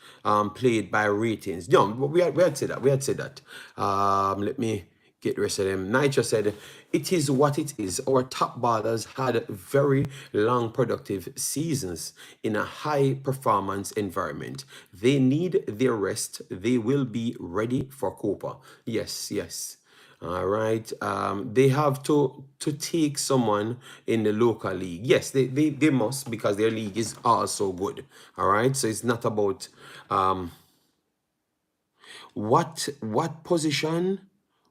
played by ratings. No, we had said that. We had said that. Let me get the rest of them. Nigel said, it is what it is. Our top ballers had very long productive seasons in a high performance environment. They need their rest. They will be ready for Copa. Yes, yes. All right. They have to take someone in the local league. Yes, they must, because their league is also good. All right. So it's not about what position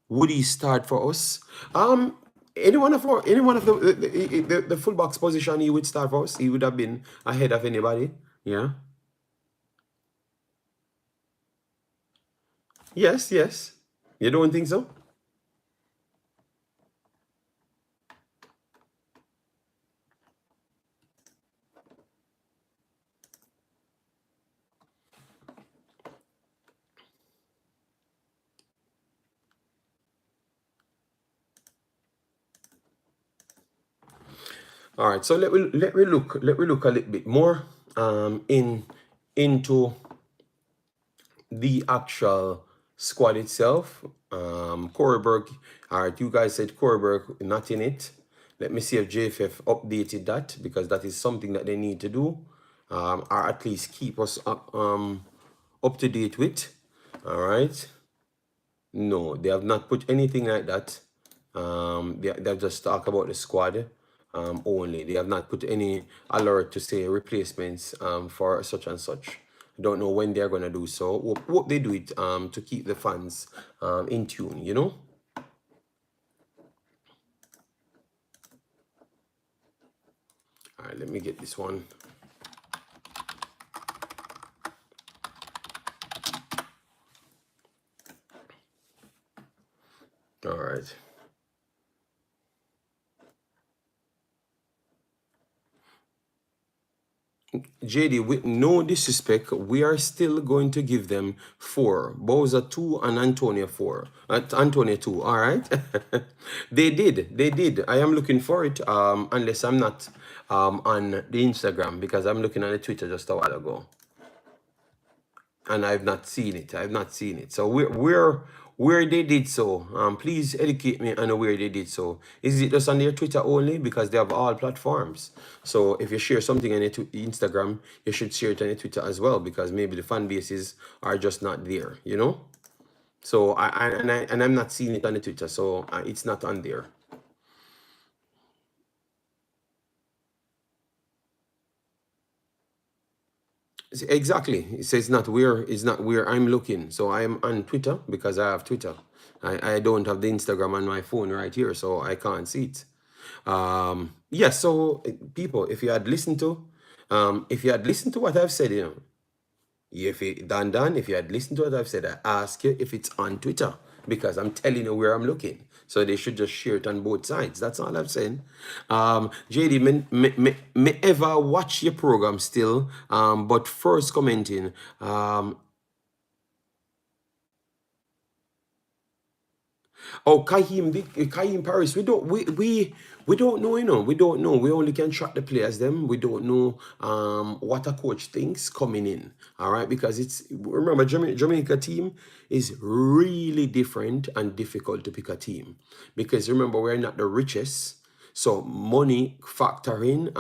would he start for us? Any one of the fullbacks position he would start for us. He would have been ahead of anybody. Yeah. Yes, yes. You don't think so? All right, so let me look a little bit more into the actual squad itself. Corberg, all right, you guys said Corberg not in it. Let me see if JFF updated that, because that is something that they need to do, or at least keep us up to date with. All right. No, they have not put anything like that. They've just talked about the squad only. They have not put any alert to say replacements for such and such. Don't know when they're gonna do so. Hope they do it to keep the fans in tune, you know? All right, let me get this one. All right. JD, with no disrespect, we are still going to give them 4. Bowser 2 and Antonio 4. Antonio 2, all right? They did. I am looking for it, unless I'm not on the Instagram, because I'm looking at the Twitter just a while ago. And I've not seen it. I've not seen it. So where they did so, please educate me on where they did so. Is it just on their Twitter only? Because they have all platforms. So if you share something on your Instagram, you should share it on your Twitter as well, because maybe the fan bases are just not there, you know? So I'm not seeing it on the Twitter, so it's not on there. Exactly. It says not where I'm looking. So I'm on Twitter because I have Twitter. I don't have the Instagram on my phone right here, so I can't see it. Yeah, so people, if you had listened to what I've said, if you had listened to what I've said, I ask you if it's on Twitter, because I'm telling you where I'm looking. So they should just share it on both sides. That's all I'm saying. JD, me ever watch your program still, but first commenting, oh, Kaim Paris. We don't know, We don't know. We only can track the players them. We don't know what a coach thinks coming in. All right, because remember, Jamaica team is really different and difficult to pick a team, because remember, we're not the richest. So money factor in,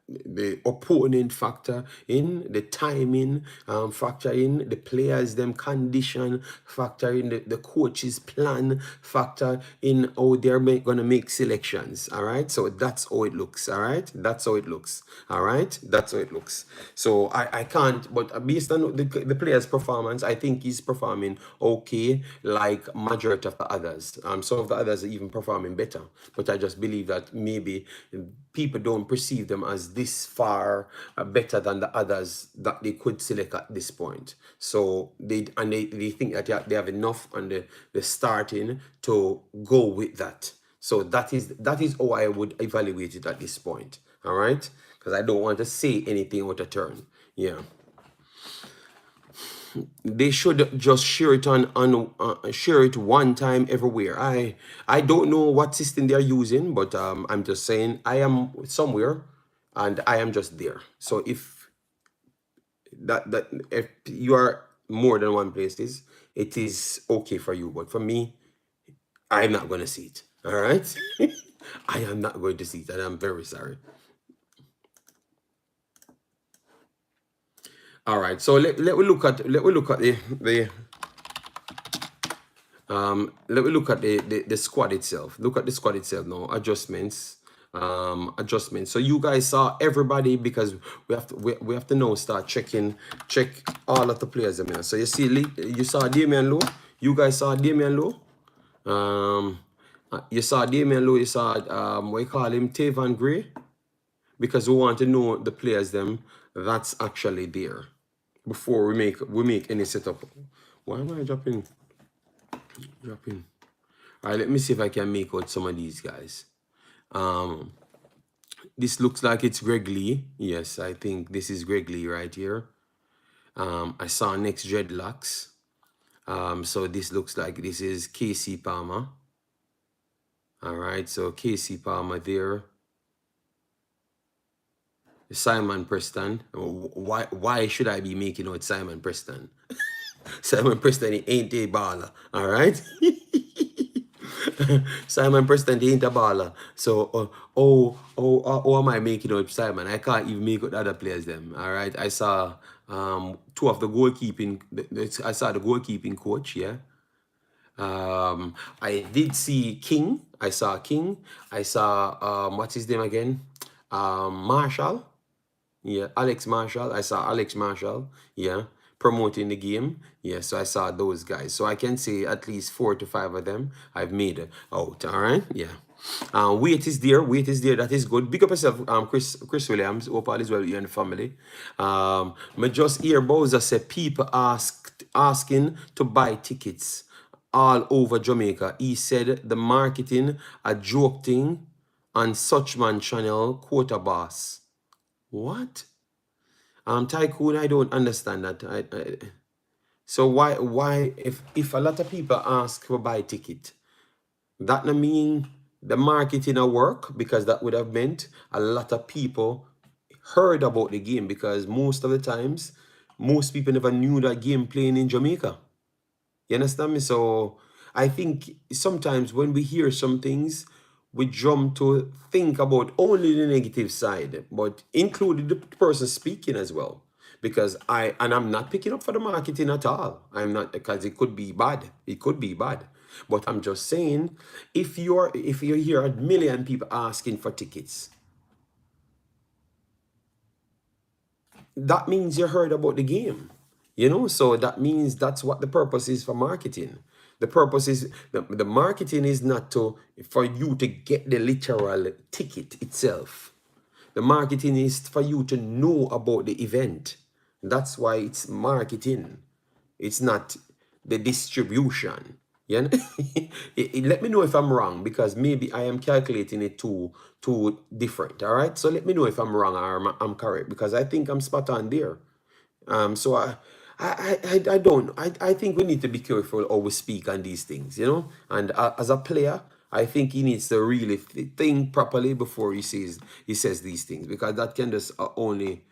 the opponent factor in, the timing factor in, the players them condition factor in, the coach's plan factor in, how they're gonna make selections. All right, so that's how it looks. All right, that's how it looks. All right, that's how it looks. So I can't, but based on the player's performance, I think he's performing okay, like majority of the others. Some of the others are even performing better, but I just believe that maybe people don't perceive them as this far better than the others that they could select at this point. So they think that they have enough on the starting to go with that. So that is how I would evaluate it at this point. All right, because I don't want to say anything out of turn. Yeah. They should just share it share it one time everywhere. I don't know what system they're using, but I'm just saying I am somewhere and I am just there. So if that if you are more than one places, it is okay for you. But for me, I'm not gonna see it. All right, I am not going to see it, and I'm very sorry. All right, so let me look at let me look at the squad itself. Look at the squad itself now. Adjustments. Adjustments. So you guys saw everybody because we have to now start check all of the players. So you see you saw Damian Lowe. You guys saw Damian Lowe. You saw Damian Lowe. You saw what you call him, Tavan Gray, because we want to know the players them that's actually there before we make any setup. Why am I dropping? All right, let me see if I can make out some of these guys. This looks like it's Greg Lee. Yes, I think this is Greg Lee right here. I saw next dreadlocks. So this looks like this is KC Palmer. All right, so KC Palmer there. Simon Preston. Why should I be making out Simon Preston? Simon Preston, he ain't a baller. All right. Simon Preston, he ain't a baller. So, how am I making out Simon? I can't even make out the other players them. All right. I saw two of the goalkeeping. I saw the goalkeeping coach. Yeah. I did see King. I saw King. I saw what's his name again? Marshall. Yeah, Alex Marshall. I saw Alex Marshall. Yeah, promoting the game. Yeah, so I saw those guys. So I can say at least 4 to 5 of them I've made out. All right. Yeah. Weight is there. Weight is there. That is good. Big up yourself, Chris Williams. Hope all is well with you and the family. Me just hear Bowser say people asking to buy tickets all over Jamaica. He said the marketing a joke thing on Suchman channel quota boss. What? Tycoon, I don't understand that. So why if a lot of people ask for buy ticket, that not mean the marketing a work, because that would have meant a lot of people heard about the game, because most of the times most people never knew that game playing in Jamaica. You understand me? So I think sometimes when we hear some things, we jump to think about only the negative side, but including the person speaking as well. Because I'm not picking up for the marketing at all. I'm not, because it could be bad. It could be bad. But I'm just saying, if you hear a million people asking for tickets, that means you heard about the game. So that means that's what the purpose is for marketing. The purpose is the marketing is not for you to get the literal ticket itself. The marketing is for you to know about the event. That's why it's marketing. It's not the distribution. Yeah. Let me know if I'm wrong, because maybe I am calculating it too different. All right. So let me know if I'm wrong or I'm correct, because I think I'm spot on there. So I think we need to be careful how we speak on these things, And as a player, I think he needs to really think properly before he says these things, because that can just only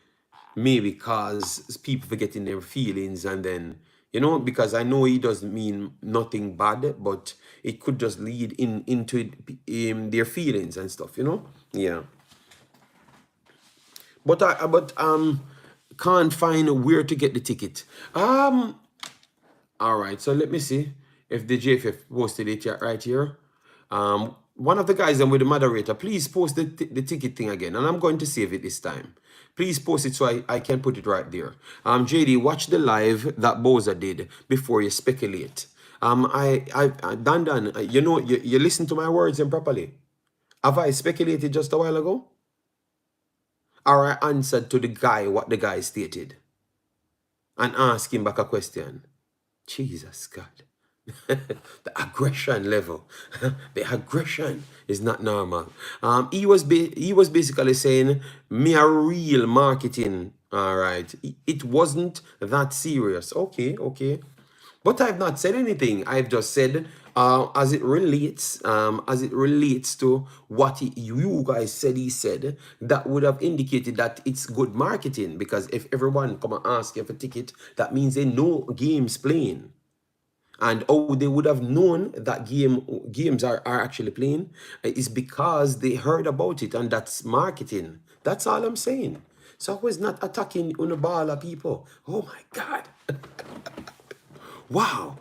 maybe cause people forgetting their feelings, and then because I know he doesn't mean nothing bad, but it could just lead into their feelings and stuff, Yeah. But can't find where to get the ticket. All right, so let me see if the JFF posted it right here. One of the guys with the moderator, please post the ticket thing again, and I'm going to save it this time. Please post it so I can put it right there. JD, watch the live that Boza did before you speculate. Dan, you listen to my words improperly. Have I speculated just a while ago? Or I answered to the guy what the guy stated and ask him back a question? Jesus God. The aggression level. The aggression is not normal. He was basically saying me a real marketing. All right. It wasn't that serious. Okay. But I've not said anything. I've just said as it relates to what you guys said he said, that would have indicated that it's good marketing, because if everyone come and ask you for a ticket, that means they know games playing. And oh, they would have known that games are actually playing is because they heard about it, and that's marketing. That's all I'm saying. So I was not attacking Unabala people. Oh my God. Wow.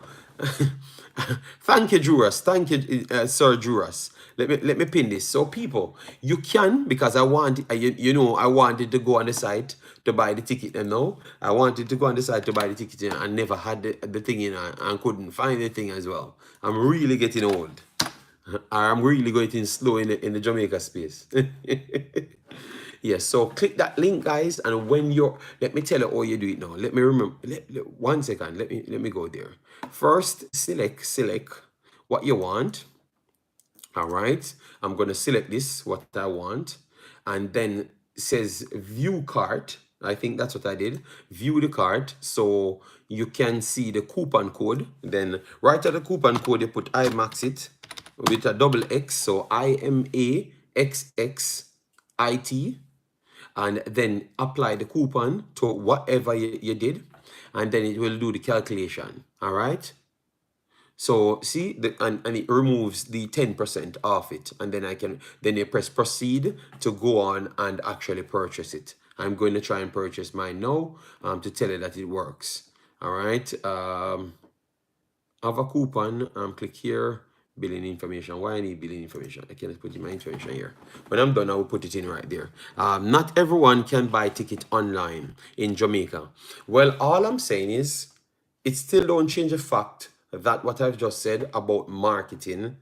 Thank you, Juras. Thank you, Sir Juras. Let me pin this. So people, you can, because I want, I wanted to go on the site to buy the ticket, and no, I wanted to go on the site to buy the ticket, and never had the thing in, and couldn't find the thing as well. I'm really getting old. I'm really getting slow in the Jamaica space. Yes, so click that link, guys, and when you're, let me tell you how you do it now. Let me remember. 1 second. Let me go there. First, select what you want. All right, I'm gonna select this what I want, and then it says view cart. I think that's what I did. View the cart, so you can see the coupon code. Then right at the coupon code, you put Imaxit with a double X, so IMAXXIT, and then apply the coupon to whatever you did, and then it will do the calculation. All right. So see, and it removes the 10% off it, and then you press proceed to go on and actually purchase it. I'm going to try and purchase mine now to tell you that it works. All right. Have a coupon. Click here. Billing information. Why I need billing information? I cannot put in my information here. When I'm done, I will put it in right there. Not everyone can buy ticket online in Jamaica. Well, all I'm saying is, it still don't change the fact that what I've just said about marketing,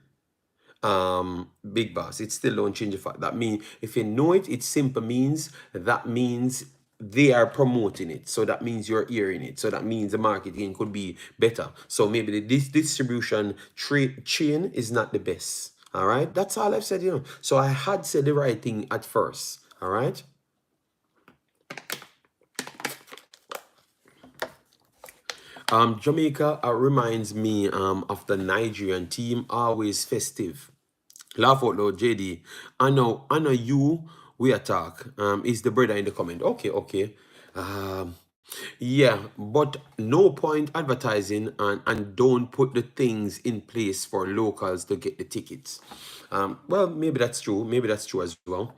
big boss, it still don't change the fact that mean if you know it, it simply means that means they are promoting it, so that means you're hearing it, so that means the marketing could be better. So maybe this distribution chain is not the best. All right, that's all I've said. So I had said the right thing at first. All right. Jamaica reminds me of the Nigerian team, always festive. Laugh out loud, JD. I know you we attack. Is the brother in the comment. Okay. Um yeah, but no point advertising, and don't put the things in place for locals to get the tickets. Well, maybe that's true. Maybe that's true as well.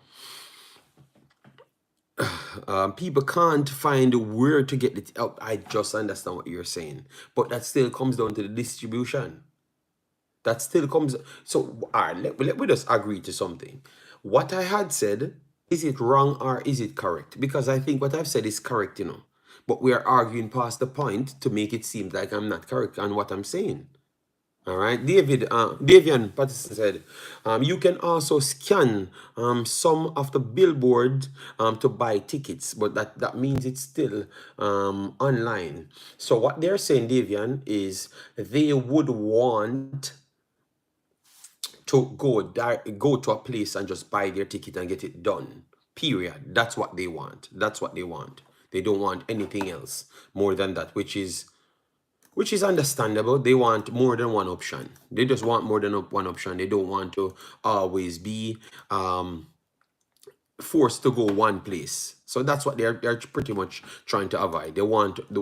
People can't find where to get it. Oh, I just understand what you're saying, but that still comes down to the distribution. That still comes. So, all right, let me just agree to something. What I had said, is it wrong or is it correct? Because I think what I've said is correct. But we are arguing past the point to make it seem like I'm not correct on what I'm saying. All right, Davian Patterson said, you can also scan some of the billboard to buy tickets, but that means it's still online. So what they're saying, Davian, is they would want to go to a place and just buy their ticket and get it done. Period. That's what they want. That's what they want. They don't want anything else more than that, which is understandable. They want more than one option. They just want more than one option. They don't want to always be forced to go one place. So that's what they're pretty much trying to avoid. They want the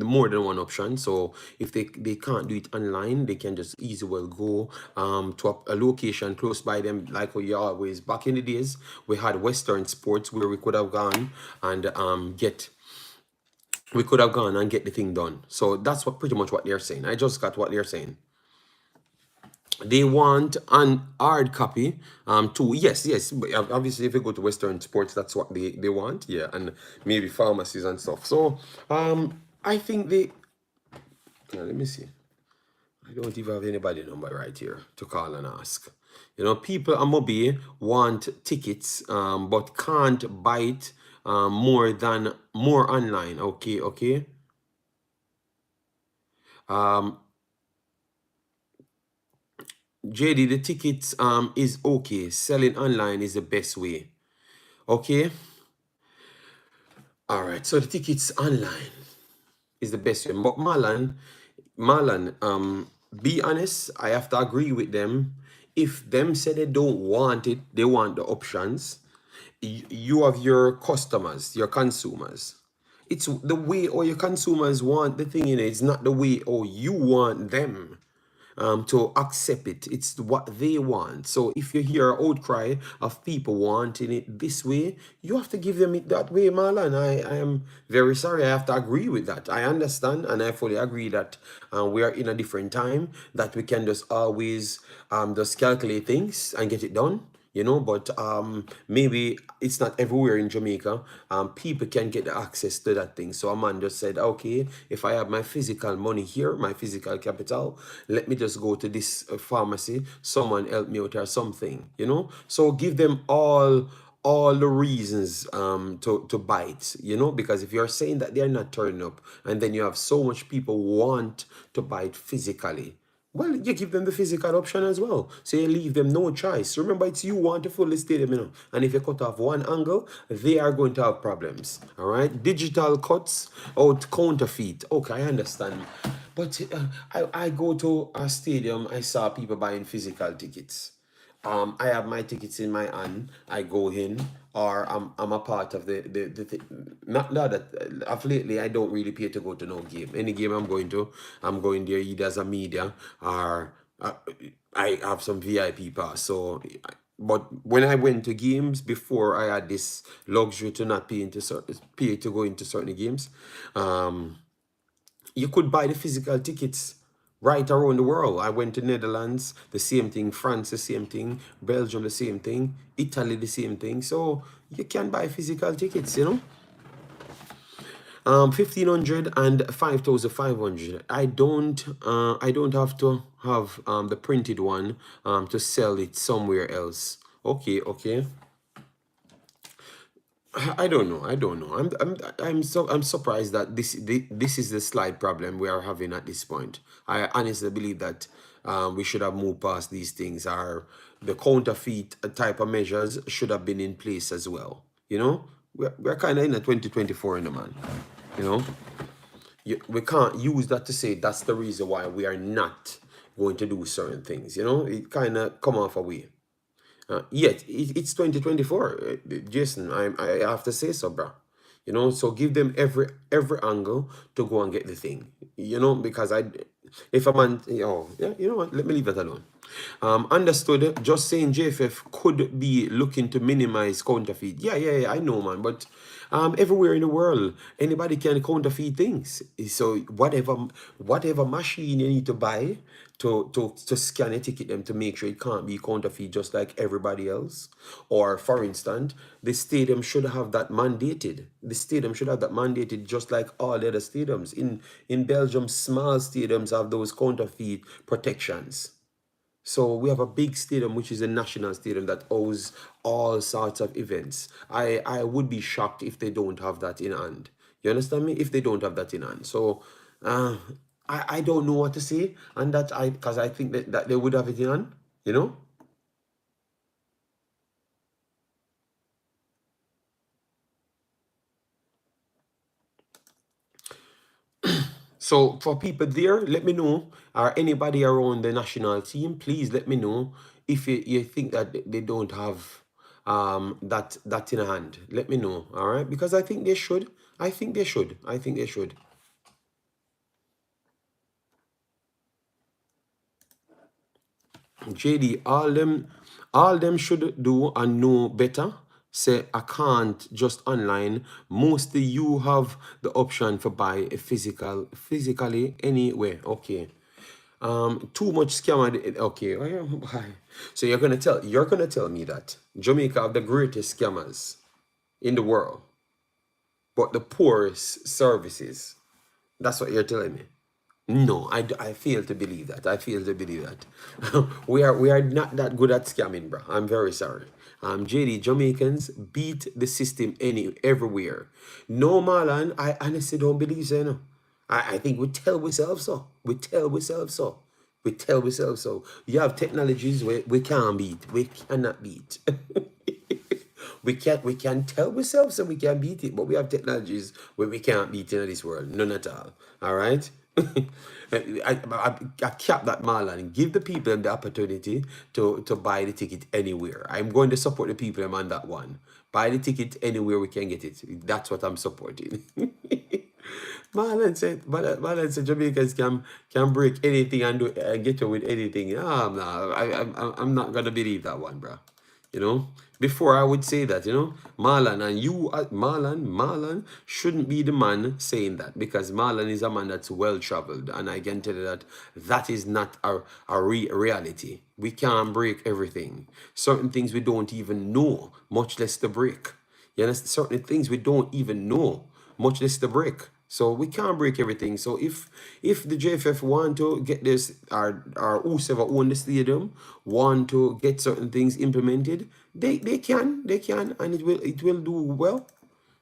more than one option. So if they can't do it online, they can just easily well go to a location close by them. Like we always back in the days, we had Western Sports where we could have gone and get the thing done. So that's what pretty much what they're saying. I just got what they're saying. They want an hard copy too. Yes, but obviously if you go to Western Sports, that's what they want. Yeah, and maybe pharmacies and stuff. So I think let me see. I don't even have anybody number right here to call and ask. People at Mobi want tickets, but can't buy it more online. Okay. JD, the tickets is okay. Selling online is the best way. Okay. All right. So the tickets online is the best way. But Marlon, Marlon, be honest, I have to agree with them. If them say they don't want it, they want the options. You have your customers, your consumers. It's the way all your consumers want the thing in it. It's not the way or you want them to accept it. It's what they want. So if you hear an outcry of people wanting it this way, you have to give them it that way, Marlon. I am very sorry. I have to agree with that. I understand and I fully agree that we are in a different time, that we can just always just calculate things and get it done. But maybe it's not everywhere in Jamaica. People can get the access to that thing. So a man just said, okay, if I have my physical money here, my physical capital, let me just go to this pharmacy, someone help me out or something. So give them all the reasons to buy it, because if you're saying that they're not turning up and then you have so much people want to buy it physically, well, you give them the physical option as well. So you leave them no choice. Remember, it's you want to fill the stadium. And if you cut off one angle, they are going to have problems. All right? Digital cuts out counterfeit. Okay, I understand. But I go to a stadium, I saw people buying physical tickets. I have my tickets in my hand. I go in, or I'm a part of the not that of lately I don't really pay to go to no game. Any game I'm going to, I'm going there either as a media or I have some VIP pass. So, but when I went to games before, I had this luxury to not pay to go into certain games. You could buy the physical tickets right around the world. I went to Netherlands, the same thing. France, the same thing. Belgium, the same thing. Italy, the same thing. So you can buy physical tickets. 1,500 and 5,500. I don't have to have the printed one to sell it somewhere else. Okay. I don't know. I don't know. I'm surprised that this is the slight problem we are having at this point. I honestly believe that we should have moved past these things. Or the counterfeit type of measures should have been in place as well. We're kind of in a 2024 in the man. You know, we can't use that to say that's the reason why we are not going to do certain things. It kind of come off away. Yet it's 2024, Jason. I have to say so, bro. So give them every angle to go and get the thing. Because if a man, yeah, you know what? Let me leave that alone. Understood. Just saying, JFF could be looking to minimize counterfeit. Yeah. I know, man. But everywhere in the world, anybody can counterfeit things. So whatever machine you need to buy to scan a ticket them to make sure it can't be counterfeit just like everybody else. Or for instance, the stadium should have that mandated. The stadium should have that mandated just like all the other stadiums. In Belgium, small stadiums have those counterfeit protections. So we have a big stadium, which is a national stadium that hosts all sorts of events. I would be shocked if they don't have that in hand. You understand me? If they don't have that in hand. So I don't know what to say. And because I think that they would have it in hand. So for people there, let me know. Or anybody around the national team, please let me know if you think that they don't have that in hand. Let me know. All right, because I think they should. I think they should. JD, all them should do and know better. Say I can't just online. Mostly you have the option for buy a physically anywhere. Okay. Too much scammer. Okay. So you're gonna tell me that Jamaica have the greatest scammers in the world, but the poorest services. That's what you're telling me. No, I fail to believe that. I fail to believe that. we are not that good at scamming, bro. I'm very sorry. JD, Jamaicans beat the system everywhere. No, Marlon, I honestly don't believe so. No. I think we tell ourselves so. We tell ourselves so. We tell ourselves so. You have technologies where we can't beat. We cannot beat. We can tell ourselves and we can beat it, but we have technologies where we can't beat in this world. None at all. All right. I cap that Marlon. Give the people the opportunity to buy the ticket anywhere. I'm going to support the people on that one. Buy the ticket anywhere we can get it. That's what I'm supporting. Marlon said Jamaicans can break anything and do and get away with anything. Ah, nah, I'm not gonna believe that one, bro. You know, before I would say that, Marlon and you, Marlon shouldn't be the man saying that, because Marlon is a man that's well traveled, and I can tell you that that is not a reality. We can't break everything. Certain things we don't even know, much less the break. You understand? Certain things we don't even know, much less the break. So we can't break everything. So if the JFF want to get this, or whoever own the stadium want to get certain things implemented, they can, and it will do well.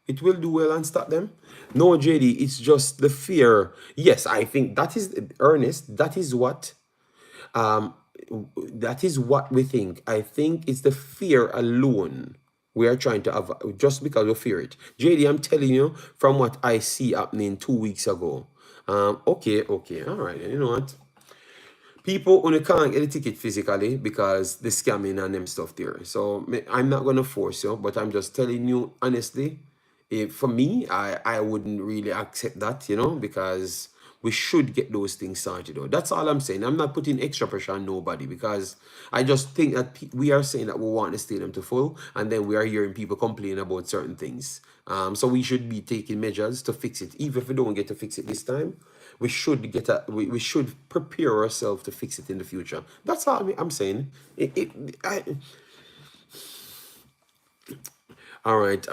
It will do well and stop them. No, JD, it's just the fear. Yes, I think that is Ernest. Um, that is what we think. I think it's the fear alone we are trying to have, just because we fear it. JD, I'm telling you from what I see happening 2 weeks ago. Okay, all right. You know what? People only can't get a ticket physically because the scamming and them stuff there. So I'm not gonna force you, but I'm just telling you honestly. If for me, I wouldn't really accept that, because we should get those things started out. That's all I'm saying. I'm not putting extra pressure on nobody, because I just think that we are saying that we want the stadium to full, and then we are hearing people complain about certain things. So we should be taking measures to fix it. Even if we don't get to fix it this time, we should we should prepare ourselves to fix it in the future. That's all I'm saying. All right.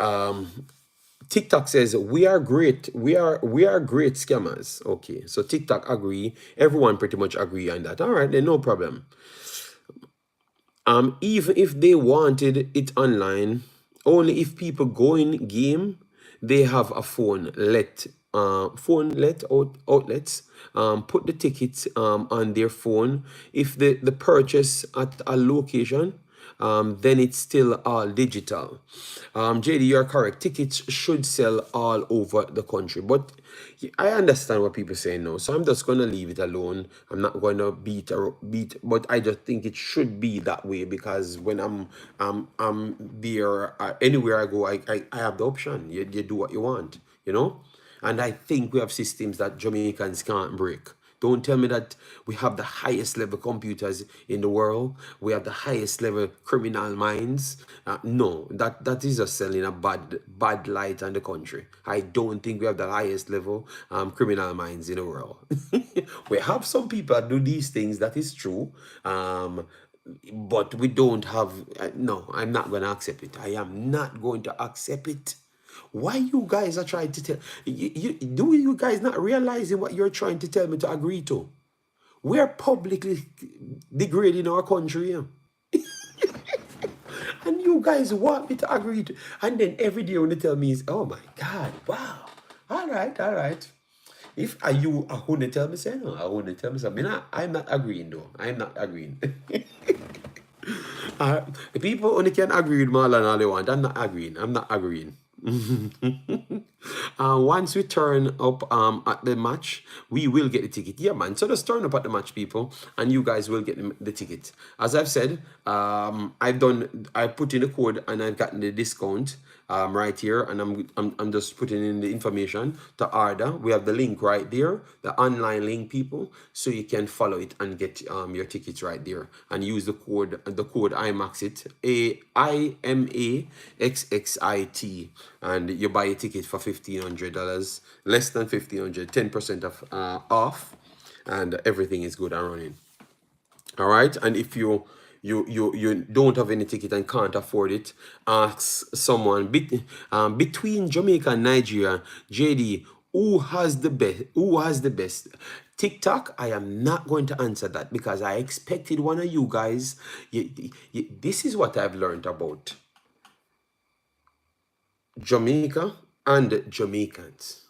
TikTok says we are great. We are great scammers. Okay, so TikTok agree. Everyone pretty much agree on that. All right, then no problem. Even if they wanted it online, only if people go in game, they have a outlets put the tickets on their phone. If the purchase at a location, then it's still all digital. JD, you're correct. Tickets should sell all over the country, but I understand what people say now, so I'm just gonna leave it alone. I'm not gonna beat, but I just think it should be that way, because when I'm there, anywhere I go, I have the option. You do what you want, and I think we have systems that Jamaicans can't break. Don't tell me that we have the highest level computers in the world. We have the highest level criminal minds. No, that is just selling a bad light on the country. I don't think we have the highest level criminal minds in the world. We have some people that do these things. That is true. But we don't have. No, I'm not going to accept it. I am not going to accept it. Why you guys are trying to tell do you guys not realizing what you're trying to tell me to agree to? We're publicly degrading our country here. And you guys want me to agree to, and then every day when they tell me is, oh my God, wow. All right. If are you a who tell me say no, I want to tell me something. I'm not agreeing though. I'm not agreeing. People only can agree with Marlon all they want. I'm not agreeing. Once we turn up at the match, we will get the ticket. Yeah, man. So just turn up at the match, people, and you guys will get the ticket. As I've said, I put in the code and I've gotten the discount right here, and I'm just putting in the information to order. We have the link right there, the online link, people, so you can follow it and get your tickets right there, and use the code Imaxit, IMAXXIT, and you buy a ticket for $1,500, less than $1,500, 10% off, and everything is good and running. All right, and if you don't have any ticket and can't afford it, ask someone between Jamaica and Nigeria. JD, who has the best? TikTok, I am not going to answer that, because I expected one of you guys. This is what I've learned about Jamaica and Jamaicans.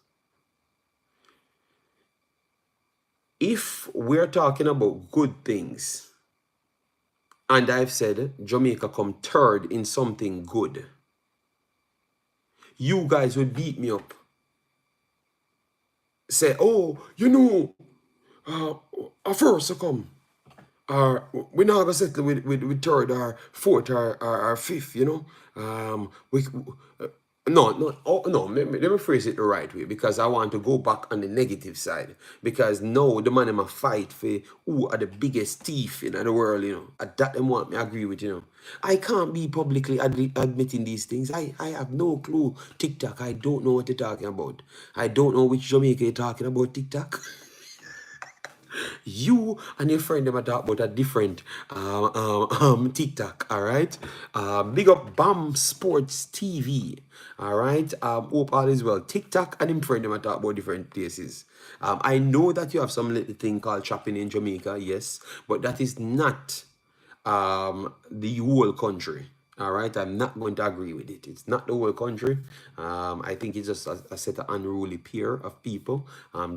If we're talking about good things, and I've said Jamaica come third in something good, you guys would beat me up. say, oh, you know, a first to come. Or we're not gonna settle with third or fourth or fifth, you know. We no, no, oh, no. Let me phrase it the right way because I want to go back on the negative side. Because no, the man in my fight for who are the biggest thief in the world, you know. At that them want me agree with, you know. I can't be publicly admitting these things. I have no clue. TikTok, I don't know what you're talking about. I don't know which Jamaica you're talking about, TikTok. You and your friend them are talk about a different TikTok, all right? Big up Bam Sports TV, all right? Hope all is well. TikTok and him friend them are talk about different places. I know that you have some little thing called chopping in Jamaica, yes, but that is not the whole country. All right, I'm not going to agree with it. It's not the whole country. I think it's just a set of unruly pair of people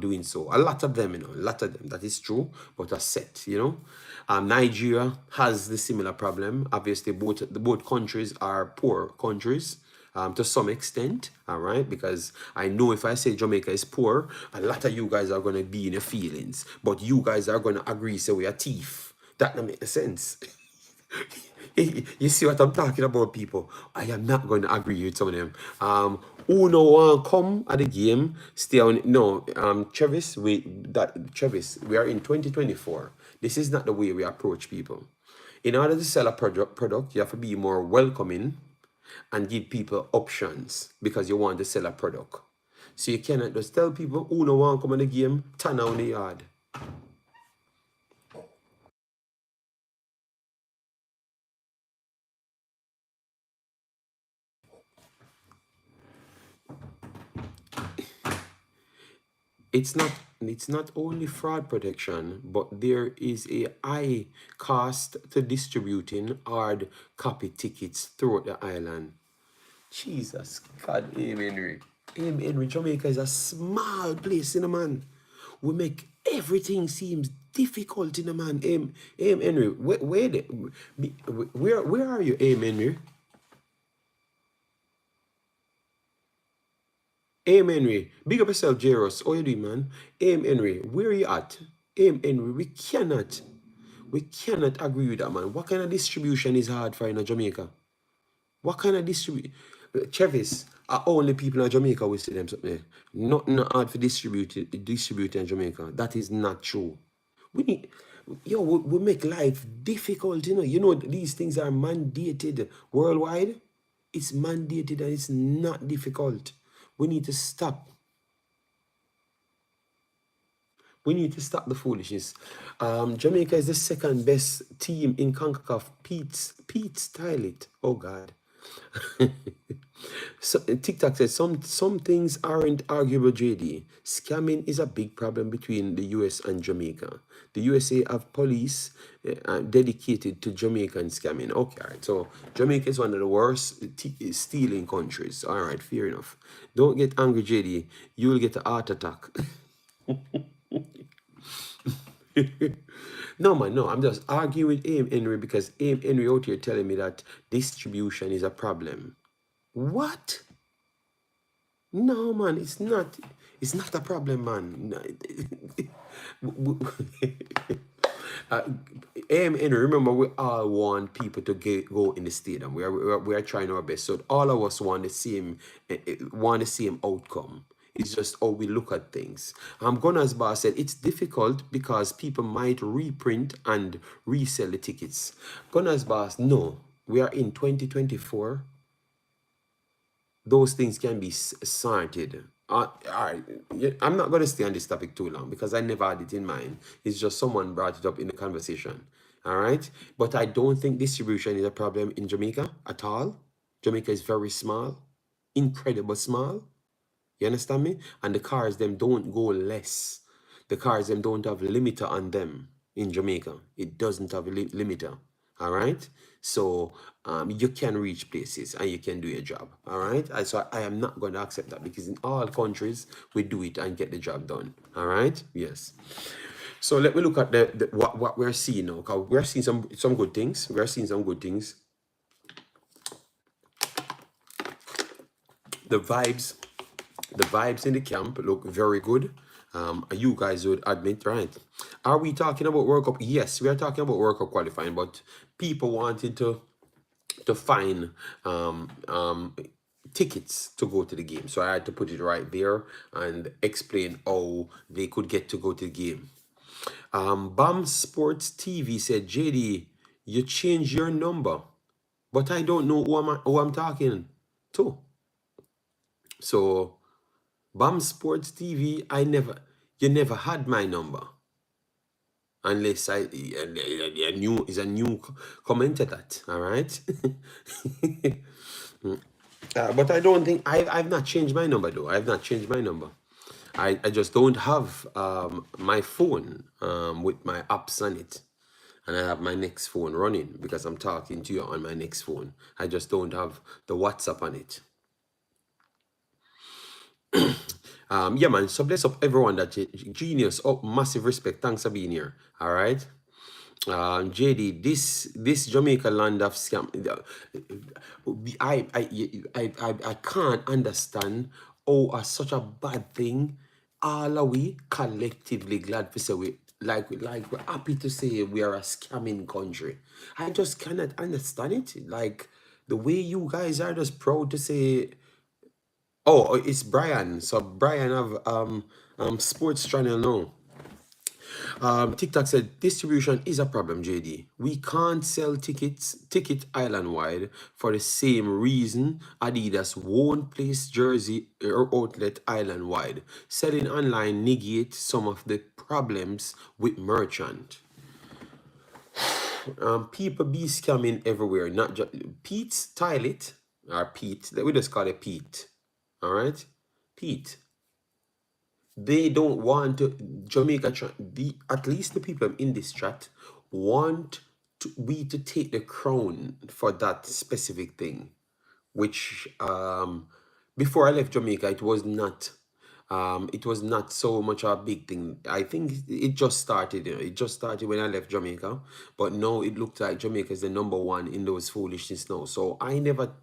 doing so. A lot of them, you know, a lot of them. That is true, but a set, you know. Nigeria has the similar problem. Obviously, both countries are poor countries. To some extent, all right, because I know if I say Jamaica is poor, a lot of you guys are going to be in your feelings, but you guys are going to agree, so we are thief. That don't make sense. You see what I'm talking about, people? I am not going to agree with some of them. Who no want come at the game? Stay on. No, Travis, Travis, we are in 2024. This is not the way we approach people. In order to sell a product, you have to be more welcoming and give people options because you want to sell a product. So you cannot just tell people who no want come in the game, turn on the yard. It's not only fraud protection, but there is a high cost to distributing hard copy tickets throughout the island. Jesus God, Amen, Henry. Amen, Henry. Jamaica is a small place, you know, man. We make everything seems difficult, you know, man. Henry. Where are you, Amen, Henry? Aim Henry, big up yourself, Jairus. How you doing, man? Aim Henry, where are you at? Aim Henry, we cannot agree with that, man. What kind of distribution is hard for in Jamaica? What kind of distribution? Travis, are only people in Jamaica will see them something. Not hard for distribute in Jamaica. That is not true. We need, we make life difficult, you know. You know, these things are mandated worldwide. It's mandated and it's not difficult. We need to stop. We need to stop the foolishness. Jamaica is the second best team in Concacaf. Pete style it. Oh God. So TikTok says some things aren't arguable, JD. Scamming is a big problem between the US and Jamaica. The USA have police dedicated to Jamaican scamming. Okay, all right. So Jamaica is one of the worst stealing countries. All right, fair enough. Don't get angry, JD. You will get a heart attack. No, man, no. I'm just arguing with Aim Henry because Aim Henry out here telling me that distribution is a problem. What? No, man, it's not. It's not a problem, man. uh, Henry, remember, we all want people to go in the stadium. We are trying our best. So all of us want the same outcome. It's just how we look at things. Gunner's Bar said it's difficult because people might reprint and resell the tickets. Gunner's Bar, no, we are in 2024. Those things can be sorted. All right, I'm not going to stay on this topic too long because I never had it in mind. It's just someone brought it up in the conversation. All right, but I don't think distribution is a problem in Jamaica at all. Jamaica is very small, incredible small. You understand me? And the cars them don't go less. The cars them don't have limiter on them in Jamaica. It doesn't have a limiter. All right. So you can reach places and you can do your job. All right. So I am not going to accept that because in all countries we do it and get the job done. All right. Yes. So let me look at what we're seeing now. 'Cause we're seeing some good things. We're seeing some good things. The vibes in the camp look very good. You guys would admit, right? Are we talking about World Cup? Yes, we are talking about World Cup qualifying, but people wanted to find tickets to go to the game. So I had to put it right there and explain how they could get to go to the game. BAM Sports TV said, JD, you changed your number, but I don't know who I'm talking to. So BAM Sports TV, you never had my number. Unless a new commenter that, all right? But I don't think I've not changed my number though. I've not changed my number. I just don't have my phone with my apps on it. And I have my next phone running because I'm talking to you on my next phone. I just don't have the WhatsApp on it. Yeah, man. So bless up everyone that genius. Oh, massive respect. Thanks for being here. All right. JD, this Jamaica land of scam. I can't understand. Oh, such a bad thing. All are we collectively glad to say we're happy to say we are a scamming country. I just cannot understand it. Like the way you guys are just proud to say. Oh, it's Brian. So Brian have sports channel now. TikTok said distribution is a problem, JD. We can't sell ticket island wide for the same reason Adidas won't place jersey or outlet island wide. Selling online negates some of the problems with merchant. People be scamming everywhere, not just Pete's Toilet or Pete. We just call it Pete. All right, Pete. They don't want to Jamaica. At least the people in this chat want we to take the crown for that specific thing, which before I left Jamaica, it was not so much a big thing. I think it just started. It just started when I left Jamaica, but now it looked like Jamaica is the number one in those foolishness now. So I never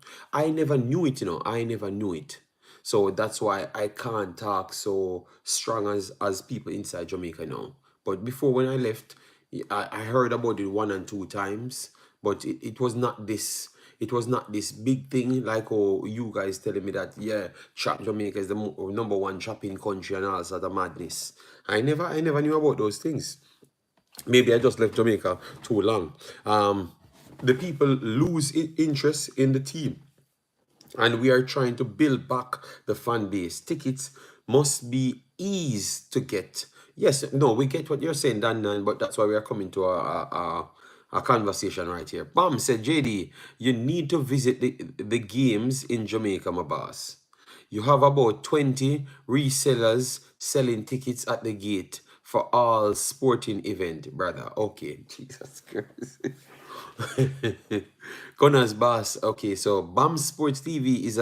knew it. I never knew it. So that's why I can't talk so strong as people inside Jamaica now. But before when I left, I heard about it 1 and 2 times, but it was not this. It was not this big thing like oh you guys telling me that yeah, Jamaica is the number one shopping country and all sort of madness. I never knew about those things. Maybe I just left Jamaica too long. The people lose interest in the team, and we are trying to build back the fan base. Tickets must be easy to get. Yes, no, we get what you're saying, Dan, but that's why we are coming to a conversation right here. Bam said, JD, you need to visit the games in Jamaica, my boss. You have about 20 resellers selling tickets at the gate for all sporting event, brother. Okay, Jesus Christ. Connor's boss. Okay, so BAM Sports TV is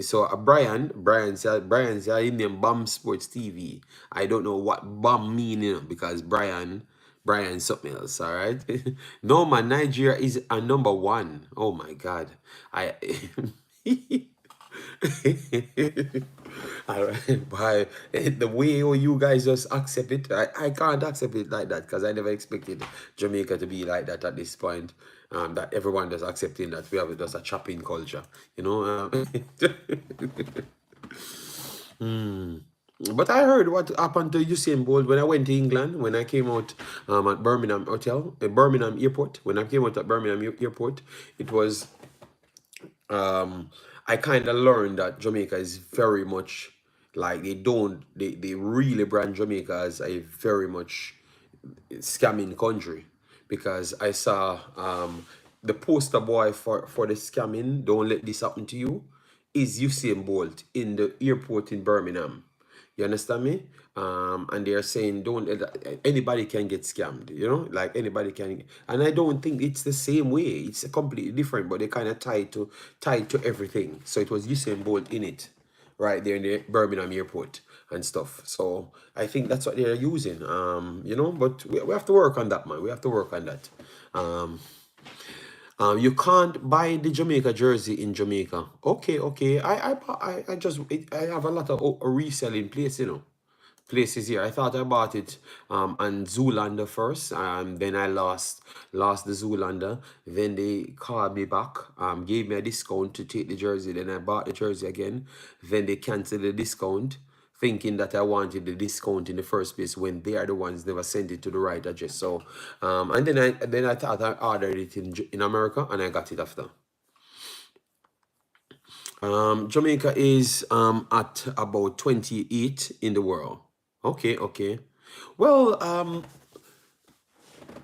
so a Brian's in name BAM Sports TV. I don't know what BAM mean, because Brian something else, all right? No man, Nigeria is a number one. Oh my god. I all right, but the way how you guys just accept it, I can't accept it like that because I never expected Jamaica to be like that at this point. That everyone just accepting that we have just a chopping culture, you know. But I heard what happened to Usain Bolt when I went to England, when I came out at Birmingham Hotel, Birmingham Airport. When I came out at Birmingham Airport, it was I kind of learned that Jamaica is very much like they really brand Jamaica as a very much scamming country, because I saw the poster boy for the scamming, don't let this happen to you, is Usain Bolt in the airport in Birmingham. You understand me? And they're saying don't anybody can get scammed, like anybody can. And I don't think it's the same way. It's completely different, but they kind of tied to everything. So it was Usain Bolt in it, right there in the Birmingham airport and stuff. So I think that's what they're using. But we have to work on that, man. We have to work on that. You can't buy the Jamaica jersey in Jamaica. Okay. I have a lot of reselling place, places here. I thought I bought it on Zoolander first. Then I lost the Zoolander. Then they called me back, gave me a discount to take the jersey. Then I bought the jersey again. Then they canceled the discount, thinking that I wanted the discount in the first place when they are the ones never sent it to the right address. So and then I thought I ordered it in America, and I got it after. Jamaica is at about 28 in the world. Okay, okay. Well,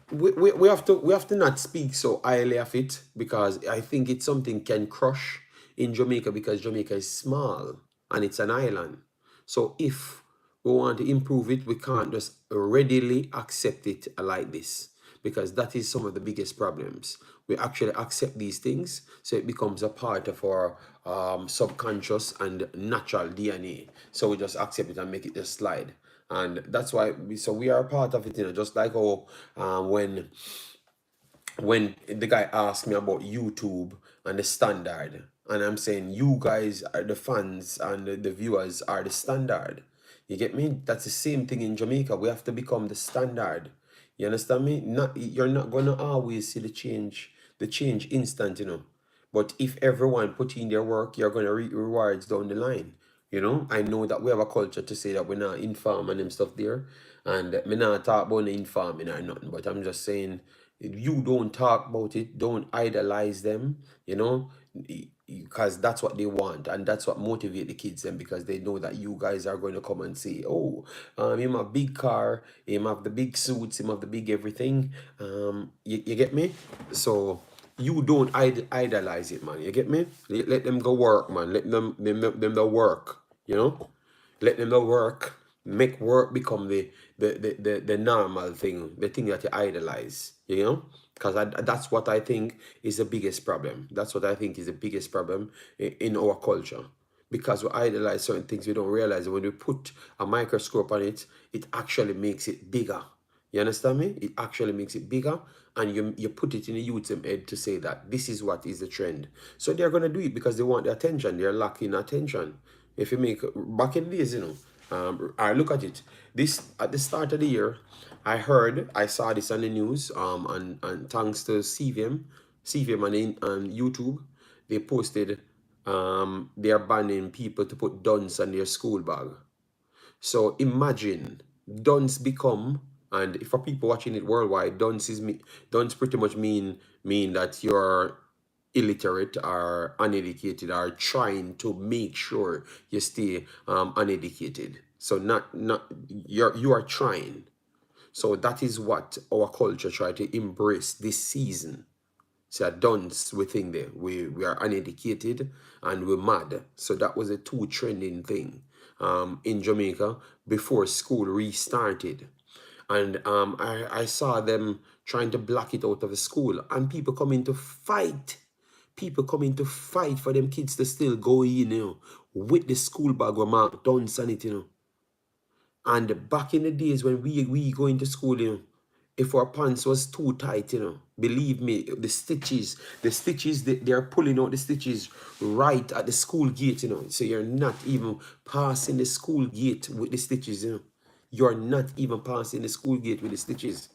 we have to not speak so highly of it, because I think it's something can crush in Jamaica, because Jamaica is small and it's an island. So if we want to improve it, we can't just readily accept it like this, because that is some of the biggest problems. We actually accept these things, so it becomes a part of our subconscious and natural DNA. So we just accept it and make it just slide. And that's why we are a part of it, just like how when the guy asked me about YouTube and the standard, and I'm saying you guys are the fans and the viewers are the standard. You get me? That's the same thing in Jamaica. We have to become the standard. You understand me? You're not gonna always see the change instant. But if everyone put in their work, you're gonna reap rewards down the line. I know that we have a culture to say that we're not inform and them stuff there. And me not talk about the informing or nothing, but I'm just saying, if you don't talk about it, don't idolize them, because that's what they want, and that's what motivate the kids then, because they know that you guys are going to come and say, oh, him have big car, him have the big suits, him have the big everything. You get me? So you don't idolize it, man. You get me? Let them go work, man. Let them go work. Let them go work. Make work become the normal thing, the thing that you idolize. Because that's what I think is the biggest problem. That's what I think is the biggest problem in our culture. Because we idolize certain things, we don't realize that when we put a microscope on it, it actually makes it bigger. You understand me? It actually makes it bigger, and you put it in the youth's head to say that this is what is the trend. So they're going to do it because they want the attention. They're lacking attention. If you make, back in the days, I look at it. This, at the start of the year, I saw this on the news, and thanks to CVM on YouTube, they posted, they're banning people to put guns on their school bag. So imagine duns become, and for people watching it worldwide, duns pretty much mean that you're illiterate or uneducated, or trying to make sure you stay uneducated. So not you are trying. So that is what our culture try to embrace this season. So dunce we think that we are uneducated and we're mad. So that was a two trending thing in Jamaica before school restarted. And I saw them trying to block it out of the school, and people coming to fight. People coming to fight for them kids to still go in, with the school bag with marked dunce on it, And back in the days when we go into school, if our pants was too tight, believe me, the stitches, they're pulling out the stitches right at the school gate, So you're not even passing the school gate with the stitches, You're not even passing the school gate with the stitches.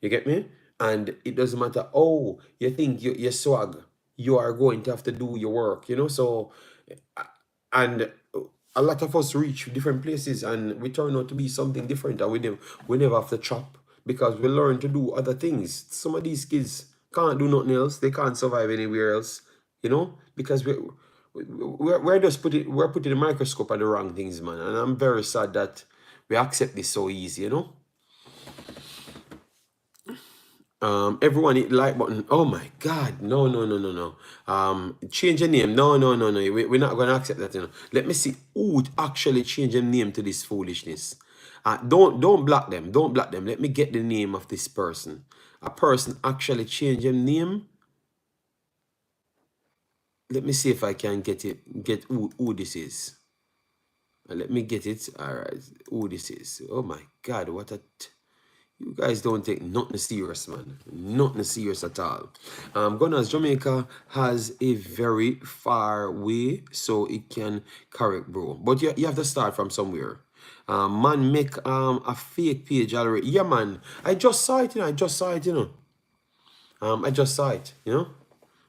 You get me? And it doesn't matter, oh, you think you're swag. You are going to have to do your work, So, and a lot of us reach different places and we turn out to be something different, and we never have to chop, because we learn to do other things. Some of these kids can't do nothing else. They can't survive anywhere else, because we're putting a microscope on the wrong things, man. And I'm very sad that we accept this so easy, Everyone hit the like button. Oh my God. No, no, no, no, no. Change your name. No, no, no, no. We're not going to accept that, Let me see who actually change their name to this foolishness. Don't block them. Don't block them. Let me get the name of this person. A person actually change their name. Let me see if I can get who this is. Let me get it. All right. Who this is. Oh my God. You guys don't take nothing serious, man. Nothing serious at all. Gunners, Jamaica has a very far way, so it can correct, bro. But you have to start from somewhere. Man make a fake page already. Yeah, man. I just saw it, you know. I just saw it, you know. I just saw it, you know.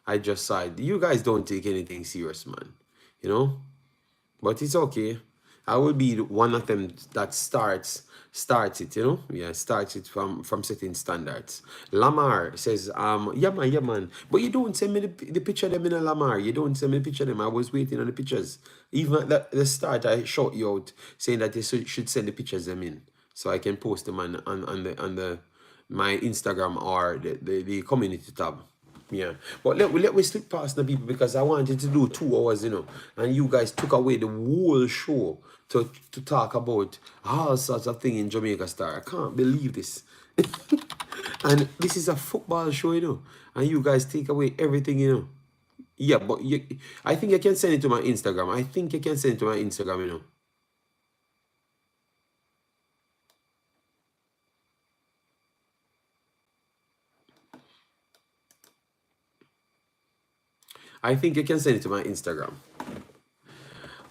I just saw it. You guys don't take anything serious, man. You know. But it's okay. I will be one of them that starts it, you know? Yeah, starts it from setting standards. Lamar says, yeah man. But you don't send me the picture of them in a Lamar. You don't send me the picture of them. I was waiting on the pictures. Even at the start, I shot you out saying that you should send the pictures them in. So I can post them on the my Instagram or the community tab. Yeah, but let we slip past the people because I wanted to do 2 hours, you know, and you guys took away the whole show to talk about all sorts of things in Jamaica Star. I can't believe this. And this is a football show, you know, and you guys take away everything, you know. Yeah, but I think I can send it to my Instagram. I think I can send it to my Instagram, you know. I think I can send it to my Instagram.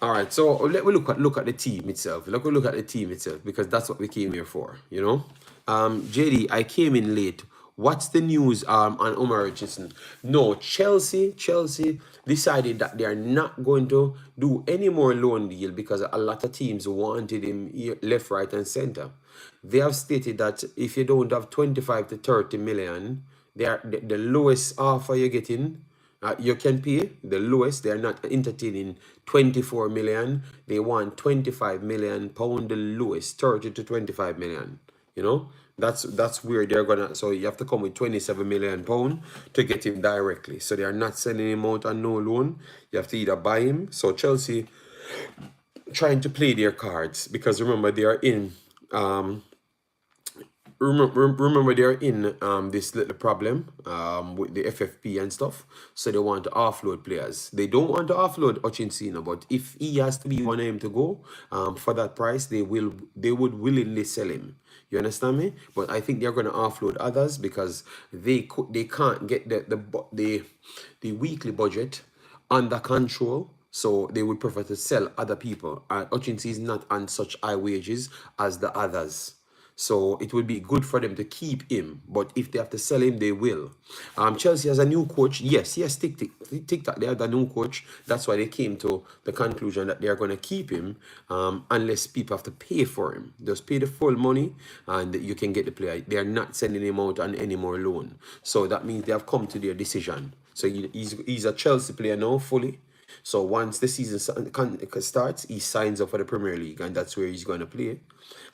All right, so let we look at the team itself. Let we look at the team itself because that's what we came here for, you know. JD, I came in late. What's the news on Omari Hutchinson? No, Chelsea decided that they are not going to do any more loan deal because a lot of teams wanted him left, right, and center. They have stated that if you don't have 25 to 30 million, they are the lowest offer you're getting you can pay the lowest. They're not entertaining 24 million. They want 25 million pound, the lowest, 30 to 25 million. You know, that's where they're gonna. So you have to come with 27 million pound to get him directly. So they are not sending him out on no loan. You have to either buy him. So Chelsea trying to play their cards because remember they are in remember they're in this little problem with the FFP and stuff, so they want to offload players. They don't want to offload Hutchinson, but if he has to be one of them to go for that price, they would willingly sell him. You understand me? But I think they're going to offload others because they can't get the weekly budget under control. So they would prefer to sell other people. Hutchinson is not on such high wages as the others. So it would be good for them to keep him. But if they have to sell him, they will. Chelsea has a new coach. Yes, TikTok, they have a new coach. That's why they came to the conclusion that they're going to keep him unless people have to pay for him. Just pay the full money and you can get the player. They're not sending him out on any more loan. So that means they have come to their decision. So he's a Chelsea player now, fully. So once the season starts, he signs up for the Premier League, and that's where he's going to play.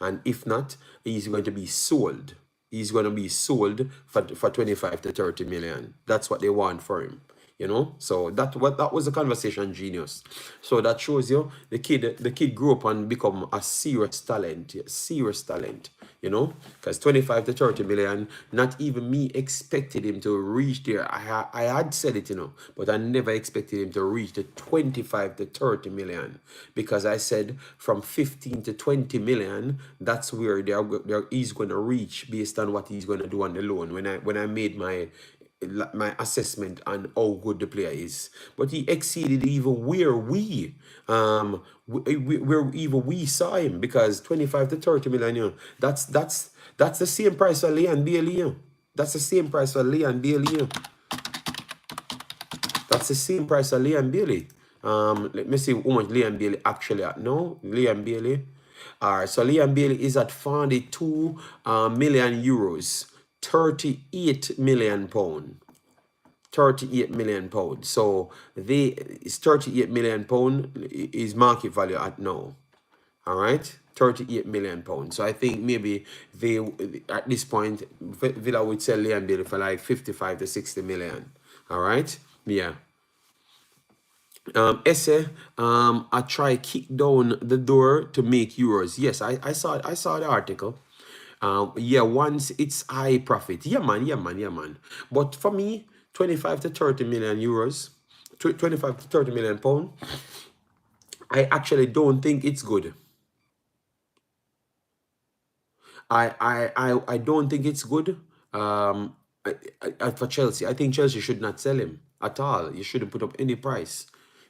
And if not, he's going to be sold. He's going to be sold for 25 to 30 million. That's what they want for him. You know, so that was a conversation genius. So that shows you the kid grew up and become a serious talent, serious talent. You know, because 25 to 30 million, not even me expected him to reach there. I had said it, you know, but I never expected him to reach the 25 to 30 million because I said from 15 to 20 million, that's where he's going to reach based on what he's going to do on the loan. When I made my assessment on how good the player is, but he exceeded even where even we saw him because 25 to 30 million, you know, that's the same price for Leon Bailey, you know. That's the same price for Leon Bailey, you know. That's the same price for Leon Bailey. Let me see how much Leon Bailey actually at. No, Leon Bailey. All right, so Leon Bailey is at 42 million euros. 38 million pound. 38 million pound. So it's 38 million pound is market value at now. All right, 38 million pounds. So I think maybe they at this point Villa would sell Liam Bailey for like 55 to 60 million. All right, yeah. Esse, I try kick down the door to make euros. Yes, I saw the article. Yeah, once it's high profit. Yeah, man, yeah, man, yeah, man. But for me, 25 to 30 million euros, 25 to 30 million pound, I actually don't think it's good. I don't think it's good. For Chelsea, I think Chelsea should not sell him at all. You shouldn't put up any price.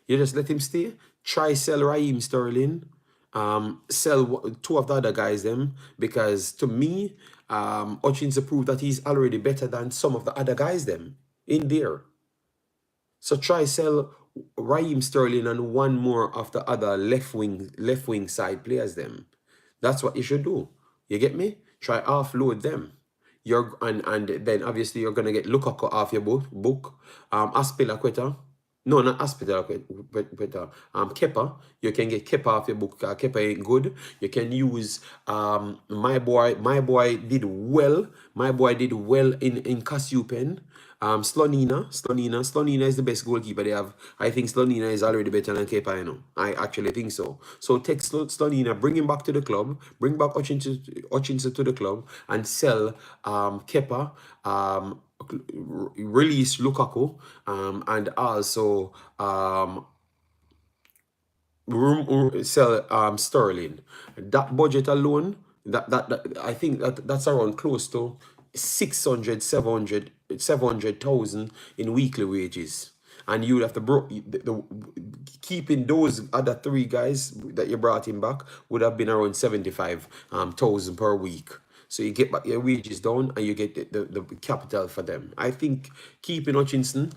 You just let him stay. Try sell Raheem Sterling. Sell two of the other guys them, because to me, Hutchinson proved that he's already better than some of the other guys them in there. So try sell Raheem Sterling and one more of the other left wing side players them. That's what you should do. You get me? Try offload them. And then obviously you're gonna get Lukaku off your book. Aspilicueta. No, not Aspilicueta. Kepa. You can get Kepa off your book. Kepa ain't good. You can use my boy. My boy did well. My boy did well in Kasupen. Slonina is the best goalkeeper they have. I think Slonina is already better than Kepa, you know. I actually think so. So take Slonina, bring him back to the club, bring back Hutchinson to the club, and sell Kepa, release Lukaku, and also sell Sterling. That budget alone, that I think that's around close to 600, 700,000 in weekly wages. And you would have to keeping those other three guys that you brought him back would have been around 75,000 per week. So you get back your wages down and you get the capital for them. I think keeping Hutchinson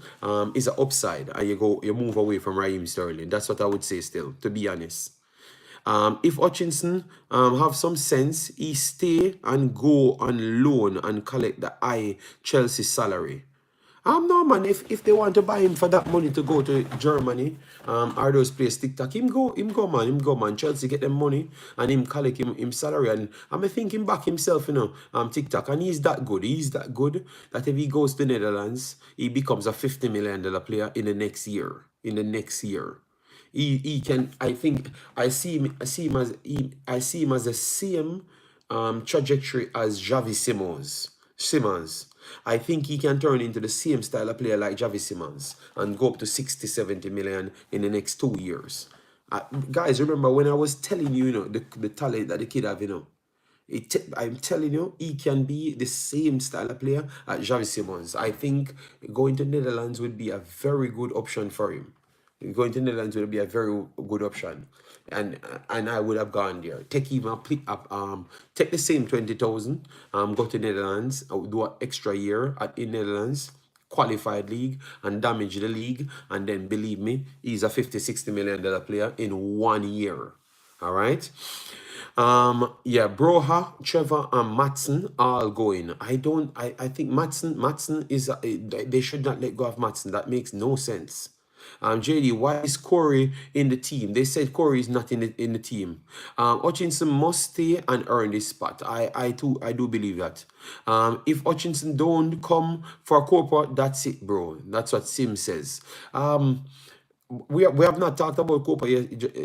is an upside, and you move away from Raheem Sterling. That's what I would say still, to be honest. If Hutchinson have some sense, he stay and go on loan and collect the high Chelsea salary. No man, if they want to buy him for that money to go to Germany, or those places TikTok, him go man. Chelsea get them money and him collect him salary, and I'm thinking back himself, you know, TikTok, and he's that good. He's that good that if he goes to Netherlands, he becomes a $50 million player in the next year. He can. I think I see him as the same trajectory as Javi Simmons. I think he can turn into the same style of player like Javi Simmons and go up to 60, 70 million in the next 2 years. Guys, remember when I was telling you, you know, the talent that the kid have, you know, I'm telling you, he can be the same style of player as Javi Simmons. I think going to Netherlands would be a very good option for him. Going to Netherlands would be a very good option, and I would have gone there. Take him take the same 20,000, go to Netherlands, do an extra year in Netherlands, qualified league, and damage the league, and then believe me, he's a 50, $60 million player in 1 year. All right. Yeah, Broha, Trevor, and Matson all going. I think Matson is they should not let go of Matson. That makes no sense. JD, why is Corey in the team? They said Corey is not in the team. Hutchinson must stay and earn this spot. I do believe that. If Hutchinson don't come for Copa, that's it, bro. That's what Sim says. We have not talked about Copa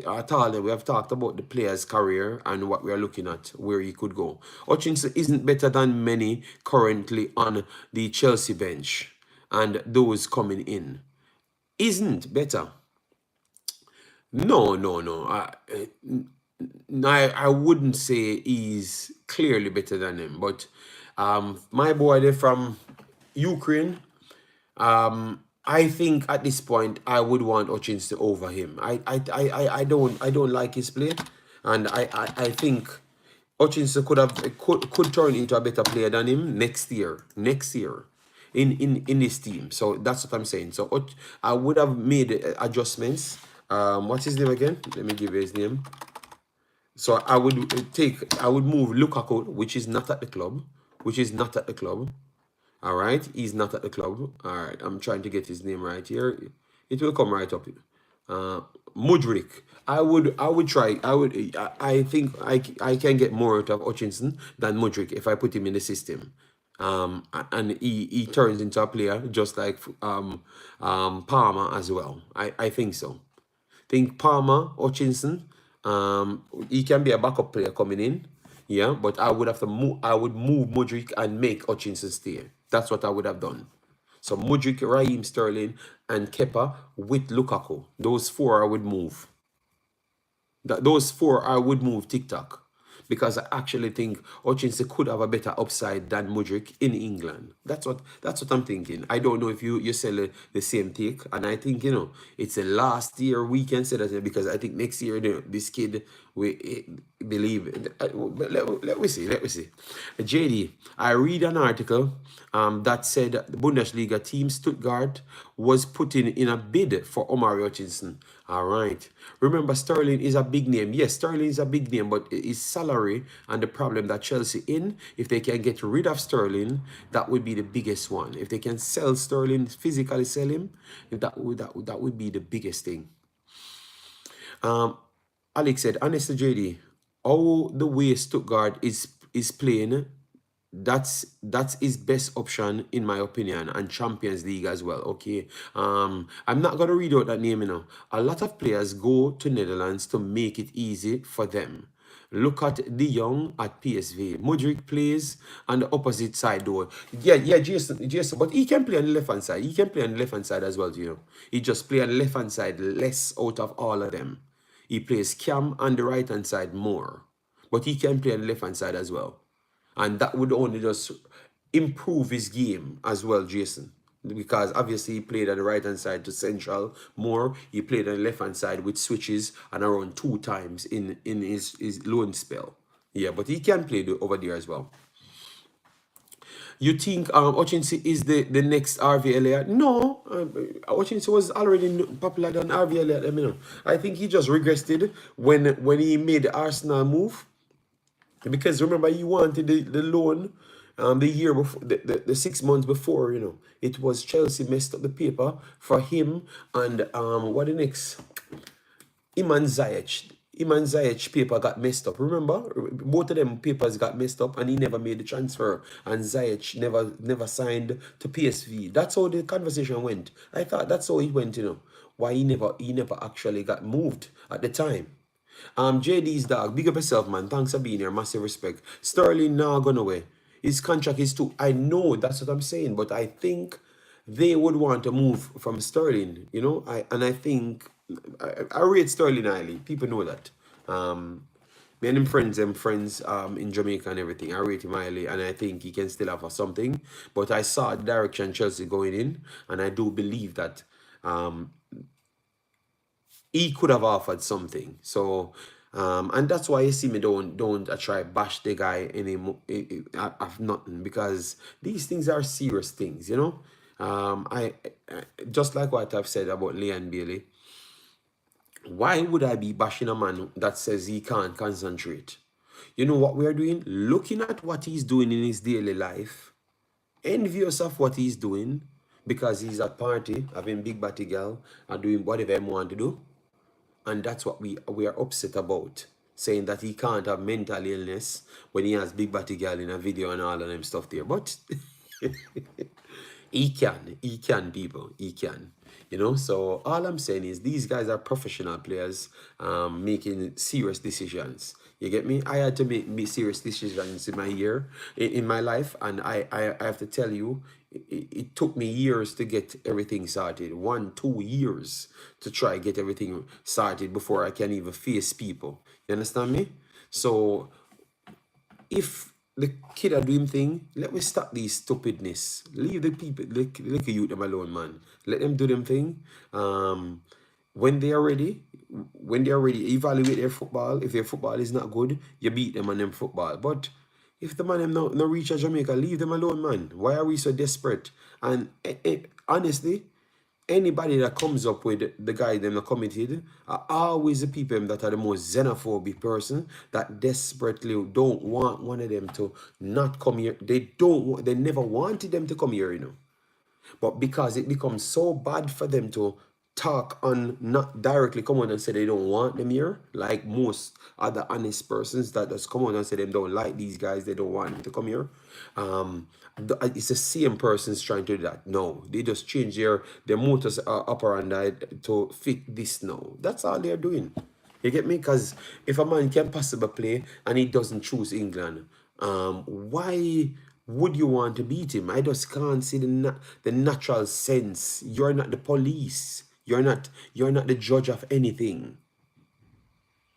at all. We have talked about the player's career and what we are looking at, where he could go. Hutchinson isn't better than many currently on the Chelsea bench and those coming in. Isn't better. No. I wouldn't say he's clearly better than him, but my boy, they're from Ukraine. I think at this point I would want Hutchinson over him. I don't like his play, and I think Hutchinson could turn into a better player than him next year. In this team. So that's what I'm saying. So I would have made adjustments. What's his name again? Let me give you his name. So I would move Lukaku, which is not at the club. All right, he's not at the club. All right, I'm trying to get his name right here. It will come right up. Mudryk. I think I can get more out of Hutchinson than Mudryk if I put him in the system. And he turns into a player just like Palmer as well. I think so. Think Palmer, Hutchinson, he can be a backup player coming in. Yeah, but I would have to move. I would move Mudryk and make Hutchinson stay. That's what I would have done. So Mudryk, Raheem Sterling, and Kepa with Lukaku. Those four I would move. Those four I would move TikTok, because I actually think Hutchinson could have a better upside than Mudryk in England. That's what I'm thinking. I don't know if you sell the same take, and I think, you know, it's a last year we can say that, because I think next year, you know, this kid believe. Let me see. Let me see. JD, I read an article that said the Bundesliga team Stuttgart was putting in a bid for Omari Hutchinson. All right. Remember, Sterling is a big name. Yes, Sterling is a big name, but his salary and the problem that Chelsea in, if they can get rid of Sterling, that would be the biggest one. If they can sell Sterling, physically sell him, that would be the biggest thing. Alex said, honestly, JD, how the way Stuttgart is playing, that's his best option in my opinion, and Champions League as well. Okay. I'm not gonna read out that name, you know. A lot of players go to Netherlands to make it easy for them. Look at De Jong at PSV. Mudryk plays on the opposite side though. Yeah, Jason, but he can play on the left hand side. He can play on the left hand side as well, you know. He just play on the left hand side less out of all of them. He plays Cam on the right hand side more. But he can play on the left hand side as well. And that would only just improve his game as well, Jason. Because obviously he played on the right hand side to central more. He played on the left hand side with switches and around 2 times in his loan spell. Yeah, but he can play over there as well. You think Hutchinson is the next RV Elliott? No, Hutchinson was already popular than RV Elliott. I mean, I think he just regressed when he made the Arsenal move. Because remember, he wanted the loan the year before, the 6 months before, you know. It was Chelsea messed up the paper for him and what the next? Iman Ziyech paper got messed up. Remember? Both of them papers got messed up and he never made the transfer. And Ziyech never signed to PSV. That's how the conversation went. I thought that's how it went, you know. Why he never actually got moved at the time. JD's dog, big up yourself, man. Thanks for being here. Massive respect. Sterling now gone away. His contract is too. I know that's what I'm saying, but I think they would want to move from Sterling, you know. I think I rate Sterling highly. People know that. Me and him friends in Jamaica and everything. I rate him highly, and I think he can still offer something. But I saw the direction Chelsea going in, and I do believe that he could have offered something. So, and that's why you see me don't try bash the guy anymore. I've nothing, because these things are serious things, you know. I just like what I've said about Leon Bailey. Why would I be bashing a man that says he can't concentrate? You know what we are doing? Looking at what he's doing in his daily life, envious of what he's doing, because he's at party, having big batty girl, and doing whatever he want to do. And that's what we are upset about, saying that he can't have mental illness when he has big batty girl in a video and all of them stuff there. But he can, people, he can. You know, so all I'm saying is these guys are professional players making serious decisions. You get me? I had to make serious decisions in my year, in my life, and I have to tell you, it took me years to get everything started. 1-2 years to try get everything started before I can even face people. You understand me? So if the kid are doing thing, let me stop these stupidness. Leave the people, let the youth them alone, man. Let them do them thing. When they are ready, evaluate their football. If their football is not good, you beat them on them football. But if the man them no reach a Jamaica, leave them alone, man. Why are we so desperate? And honestly, anybody that comes up with the guy them not committed are always the people that are the most xenophobic person that desperately don't want one of them to not come here. They never wanted them to come here, you know. But because it becomes so bad for them to talk on, not directly come on and say they don't want them here, like most other honest persons that just come on and say they don't like these guys, they don't want them to come here. It's the same persons trying to do that. No, they just change their modus operandi to fit this now. That's all they're doing. You get me? Because if a man can possibly play and he doesn't choose England, why would you want to beat him? I just can't see the natural sense. You're not the police. You're not the judge of anything.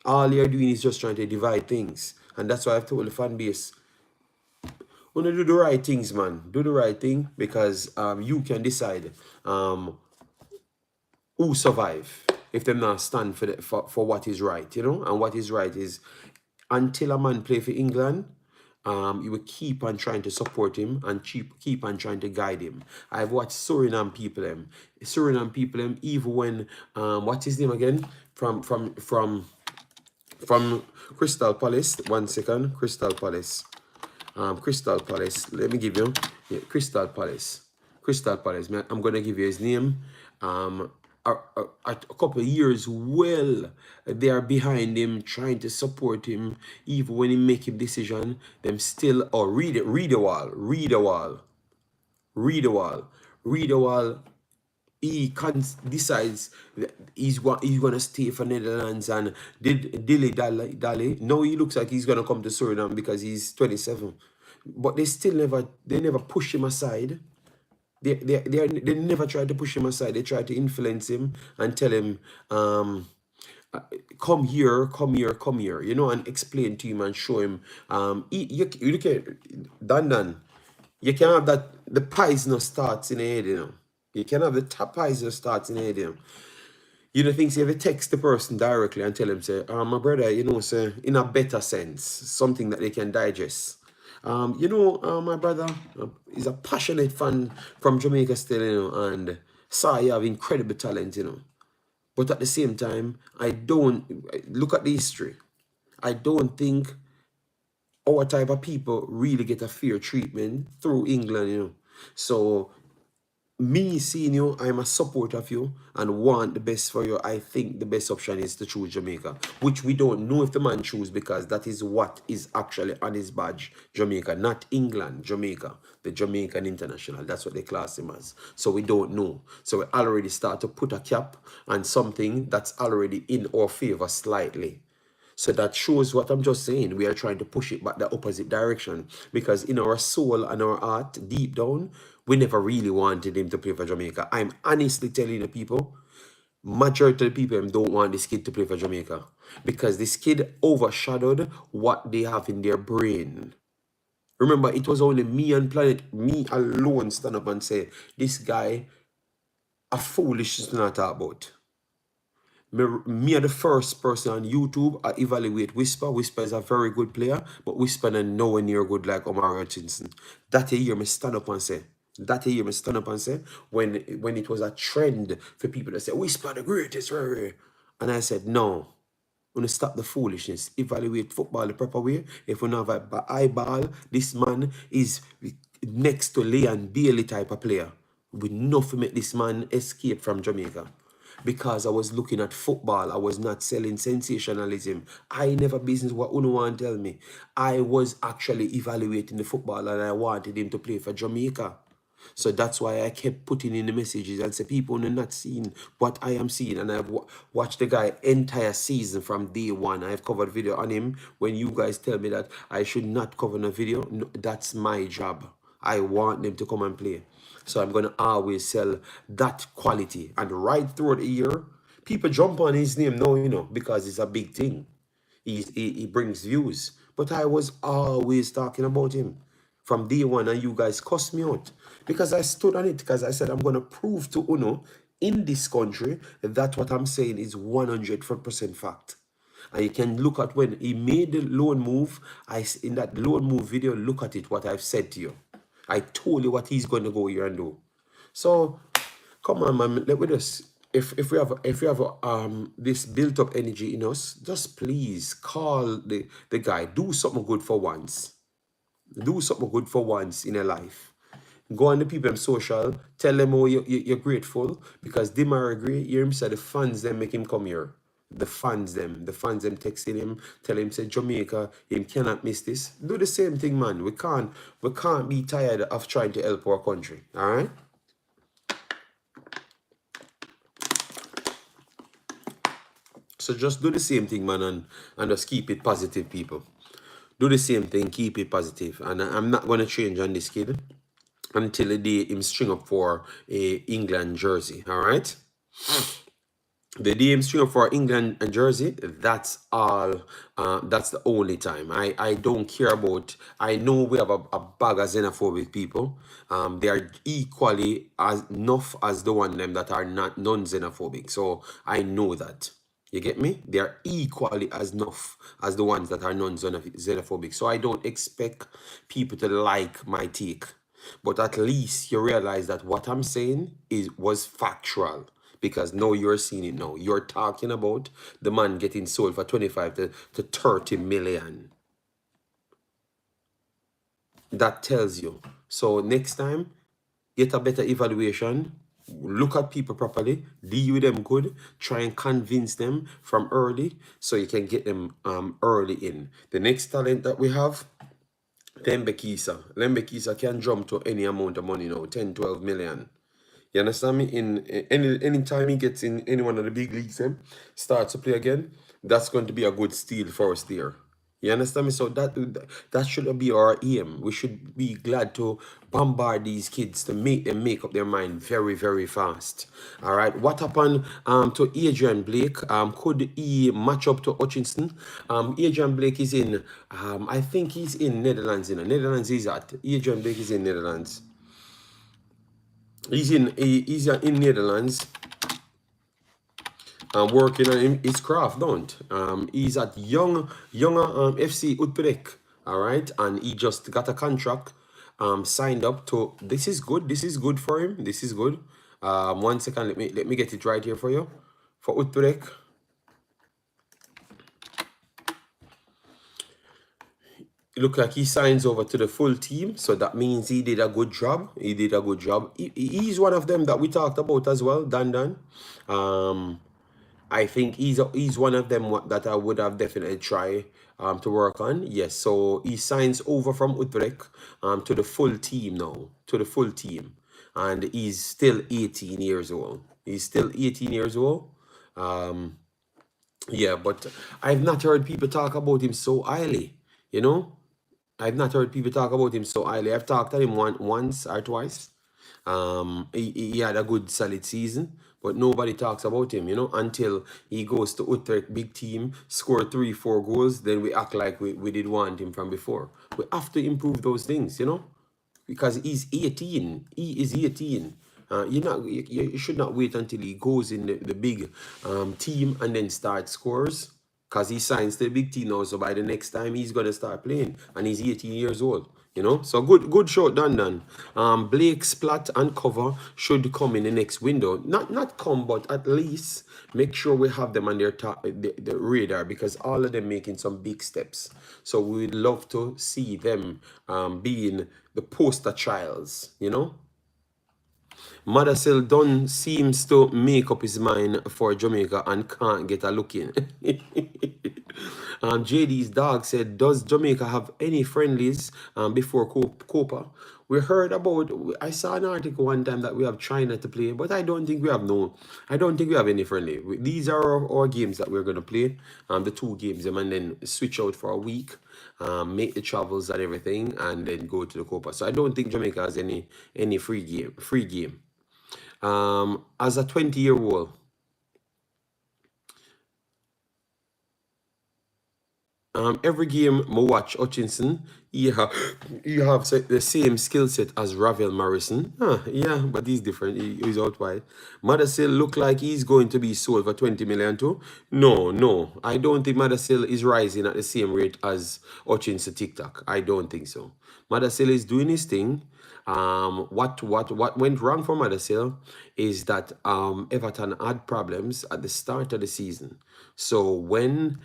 All you're doing is just trying to divide things. And that's why I've told the fan base, wanna do the right things, man. Do the right thing, because you can decide who survive. if them not stand for what is right, you know. And what is right is, until a man play for England, you will keep on trying to support him and keep on trying to guide him. I've watched Suriname people them, even when what's his name again, from Crystal Palace. 1 second, Crystal Palace. Crystal Palace. Let me give you, yeah, Crystal Palace. Crystal Palace. Man, I'm gonna give you his name. A couple of years, well, they are behind him, trying to support him, even when he make a decision. Them still, or read it, read the wall, read the wall, read the wall, read the wall. He decides that he's gonna stay for Netherlands and dilly dally. Now he looks like he's gonna come to Suriname because he's 27, but they never push him aside. They never try to push him aside. They try to influence him and tell him, come here, come here, come here, you know, and explain to him and show him. You look at Dan. You can have that the poison starts in the head, you know. You can have the poison starts in the head, you know. You know, things you have to text the person directly and tell him, say, my brother, you know, say, in a better sense, something that they can digest. You know, my brother is a passionate fan from Jamaica still, you know, and saw you have incredible talent, you know. But at the same time, I don't look at the history. I don't think our type of people really get a fair treatment through England, you know. So me seeing you, I'm a supporter of you and want the best for you. I think the best option is to choose Jamaica, which we don't know if the man choose, because that is what is actually on his badge. Jamaica, not England, Jamaica, the Jamaican International. That's what they class him as. So we don't know. So we already start to put a cap on something that's already in our favor slightly. So that shows what I'm just saying. We are trying to push it back the opposite direction, because in our soul and our heart, deep down, we never really wanted him to play for Jamaica. I'm honestly telling the people, majority of the people don't want this kid to play for Jamaica, because this kid overshadowed what they have in their brain. Remember, it was only me and Planet, me alone, stand up and say, this guy, a foolish to not talk about. Me are the first person on YouTube I evaluate Whisper. Whisper is a very good player, but Whisper is nowhere near good like Omari Hutchinson. That a year me stand up and say. That a year me stand up and say, when it was a trend for people to say Whisper the greatest, and I said no. When stop the foolishness, evaluate football the proper way. If we don't have an eyeball, this man is next to Leon Bailey type of player. We enough to make this man escape from Jamaica. Because I was looking at football, I was not selling sensationalism. I never business what Uno want to tell me. I was actually evaluating the football and I wanted him to play for Jamaica. So that's why I kept putting in the messages and say, people are not seeing what I am seeing. And I've watched the guy entire season from day one. I've covered video on him. When you guys tell me that I should not cover a video, no, that's my job. I want them to come and play. So I'm going to always sell that quality. And right through the year, people jump on his name now, you know, because it's a big thing. He brings views. But I was always talking about him from day one, and you guys cussed me out. Because I stood on it, because I said I'm going to prove to Uno in this country that what I'm saying is 100% fact. And you can look at when he made the loan move. In that loan move video, look at it, what I've said to you. I told you what he's going to go here and do. So, come on, man. Let me just, if we have this built up energy in us, just please call the guy. Do something good for once. Do something good for once in your life. Go on the people social, tell them how you're grateful, because they might agree. You hear him say the fans them make him come here. The fans them texting him, tell him say Jamaica, him cannot miss this. Do the same thing, man. We can't be tired of trying to help our country. All right. So just do the same thing, man, and just keep it positive, people. Do the same thing, keep it positive. And I'm not gonna change on this kid until the day him string up for a England jersey. All right. The DM stream for England and Jersey, that's all. That's the only time. I don't care about. I know we have a bag of xenophobic people. They are equally as enough as the one them that are not non-xenophobic. So I know that. You get me? They are equally as enough as the ones that are non-xenophobic. So I don't expect people to like my take. But at least you realize that what I'm saying was factual. Because now you're seeing it now. You're talking about the man getting sold for 25 to 30 million. That tells you. So next time, get a better evaluation. Look at people properly. Deal with them good. Try and convince them from early so you can get them early in. The next talent that we have, Lembekisa. Lembekisa can jump to any amount of money now, 10, 12 million. You understand me? In any time he gets in any one of the big leagues, starts to play again, that's going to be a good steal for us there. You understand me? So that should be our aim. We should be glad to bombard these kids to make them make up their mind very, very fast. All right. What happened to Adrian Blake? Could he match up to Hutchinson? Adrian Blake is in. I think he's in Netherlands. In Netherlands, he's at. Adrian Blake is in Netherlands. He's in Netherlands, working on his craft, don't. He's at younger FC Utrecht, all right, and he just got a contract, signed up to. This is good. This is good for him. This is good. 1 second. Let me get it right here for you. For Utrecht. Look like he signs over to the full team, so that means he did a good job. He did a good job. He's one of them that we talked about as well, Dan. I think he's one of them that I would have definitely tried to work on. Yes, so he signs over from Utrecht to the full team now, to the full team, and he's still 18 years old. He's still 18 years old. Yeah, but I've not heard people talk about him so highly. You know, I've not heard people talk about him so highly. I've talked to him once or twice. He had a good solid season, but nobody talks about him, until he goes to Utrecht, big team, score 3, 4 goals, then we act like we did want him from before. We have to improve those things, because he's 18. He is 18. You should not wait until he goes in the big team and then start scores, because he signs to the big team now. So by the next time he's gonna start playing, and he's 18 years old. So good shot done. Blake splat and cover should come in the next window. Not come, but at least make sure we have them on their top, the radar, because all of them making some big steps. So we'd love to see them being the poster childs. Madasil Dunn seems to make up his mind for Jamaica and can't get a look in. JD's dog said, does Jamaica have any friendlies before Copa? We heard about, I saw an article one time that we have China to play, but I don't think we have any friendly. These are our games that we're going to play, the 2 games, and then switch out for a week, make the travels and everything, and then go to the Copa. So I don't think Jamaica has any free game. As a 20-year-old, every game I watch Hutchinson, he have the same skill set as Ravel Morrison. Yeah, but he's different. He's out wide. Madasil look like he's going to be sold for 20 million too. No. I don't think Madasil is rising at the same rate as Hutchinson TikTok. I don't think so. Madasil is doing his thing. What went wrong for Madasil is that Everton had problems at the start of the season. So when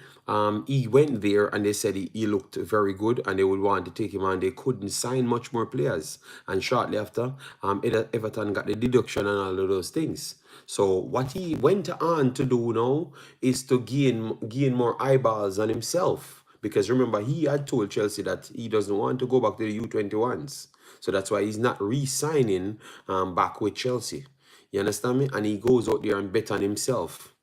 he went there and they said he looked very good and they would want to take him on, they couldn't sign much more players. And shortly after, Everton got the deduction and all of those things. So what he went on to do now is to gain more eyeballs on himself. Because remember, he had told Chelsea that he doesn't want to go back to the U21s. So that's why he's not re-signing back with Chelsea. You understand me? And he goes out there and bet on himself.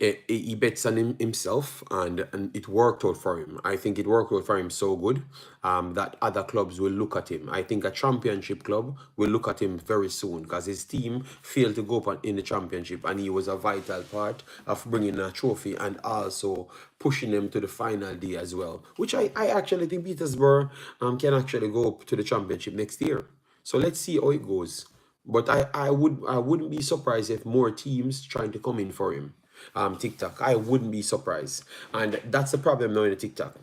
he bets on himself, and it worked out for him. I think it worked out for him so good that other clubs will look at him. I think a championship club will look at him very soon because his team failed to go up in the championship, and he was a vital part of bringing a trophy and also pushing them to the final day as well, which I actually think Petersburg can actually go up to the championship next year. So let's see how it goes. But I wouldn't be surprised if more teams trying to come in for him. TikTok. I wouldn't be surprised. And that's the problem now in the TikTok.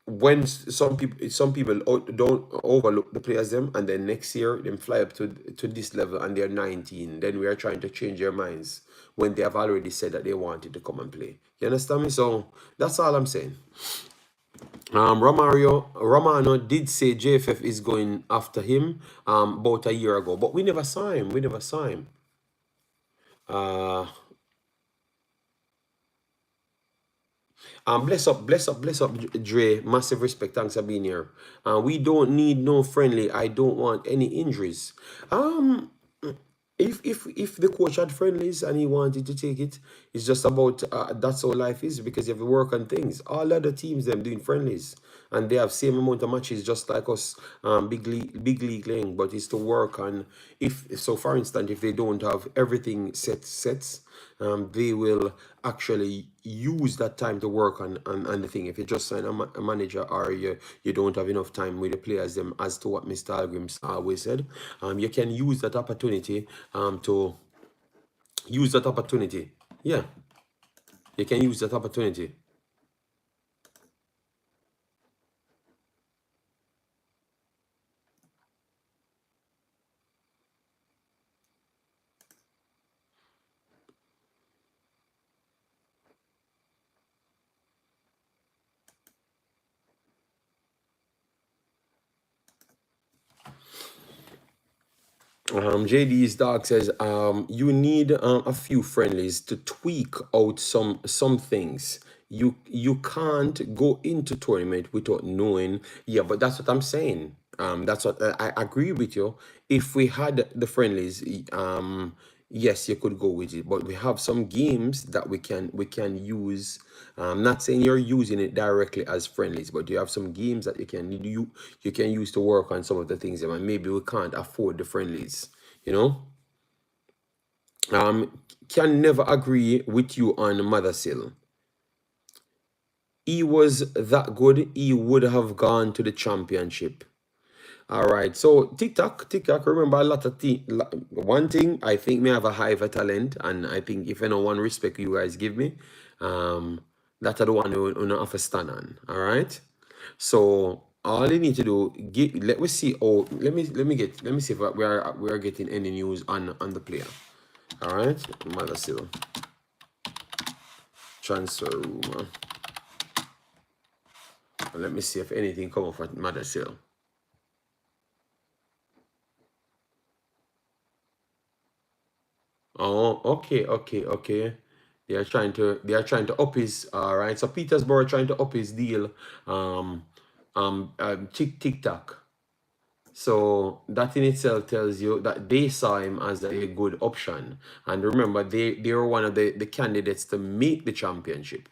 When some people don't overlook the players them, and then next year them fly up to this level and they're 19. Then we are trying to change their minds when they have already said that they wanted to come and play. You understand me? So that's all I'm saying. Romano did say JFF is going after him about a year ago, but we never saw him. We never saw him. Bless up, bless up, bless up, Dre. Massive respect. Thanks for being here. We don't need no friendly. I don't want any injuries. If the coach had friendlies and he wanted to take it, it's just about that's how life is, because you have to work on things. All other teams them doing friendlies and they have same amount of matches just like us, big league playing, but it's to work on. If so, for instance, if they don't have everything sets, they will actually use that time to work on the thing. If you just sign a manager, or you don't have enough time with the players them, as to what Mr. Algrims always said, you can use that opportunity to use that opportunity. Yeah, you can use that opportunity. JD's dog says you need a few friendlies to tweak out some things. You can't go into tournament without knowing. Yeah, but that's what I'm saying. That's what I agree with you. If we had the friendlies, yes, you could go with it. But we have some games that we can use. I'm not saying you're using it directly as friendlies, but you have some games that you can use to work on some of the things. And maybe we can't afford the friendlies. You know. Can never agree with you on Mothersill. He was that good. He would have gone to the championship. All right. So TikTok. Remember a lot of one thing. I think me have a high of talent, and I think if anyone respect you guys give me, that are the one who have to stand on. All right. So all you need to do, let me see. Oh, let me see if we are getting any news on the player. All right, Mothersill transfer rumor. Let me see if anything come up for Mothersill. Oh, okay. They are trying to up his, all right. So Petersburg trying to up his deal, TikTok. So that in itself tells you that they saw him as a good option. And remember, they were one of the candidates to make the championship.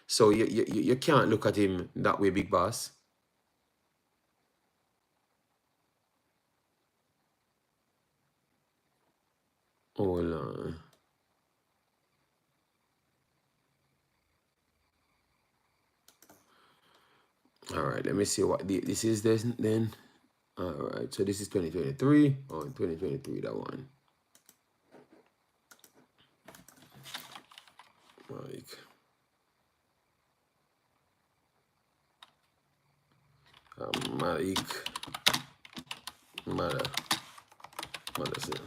So you can't look at him that way, big boss. Hold on. All right, let me see what this is then. All right, so this is 2023. Oh, 2023, that one. Like, Malik, Mothersill.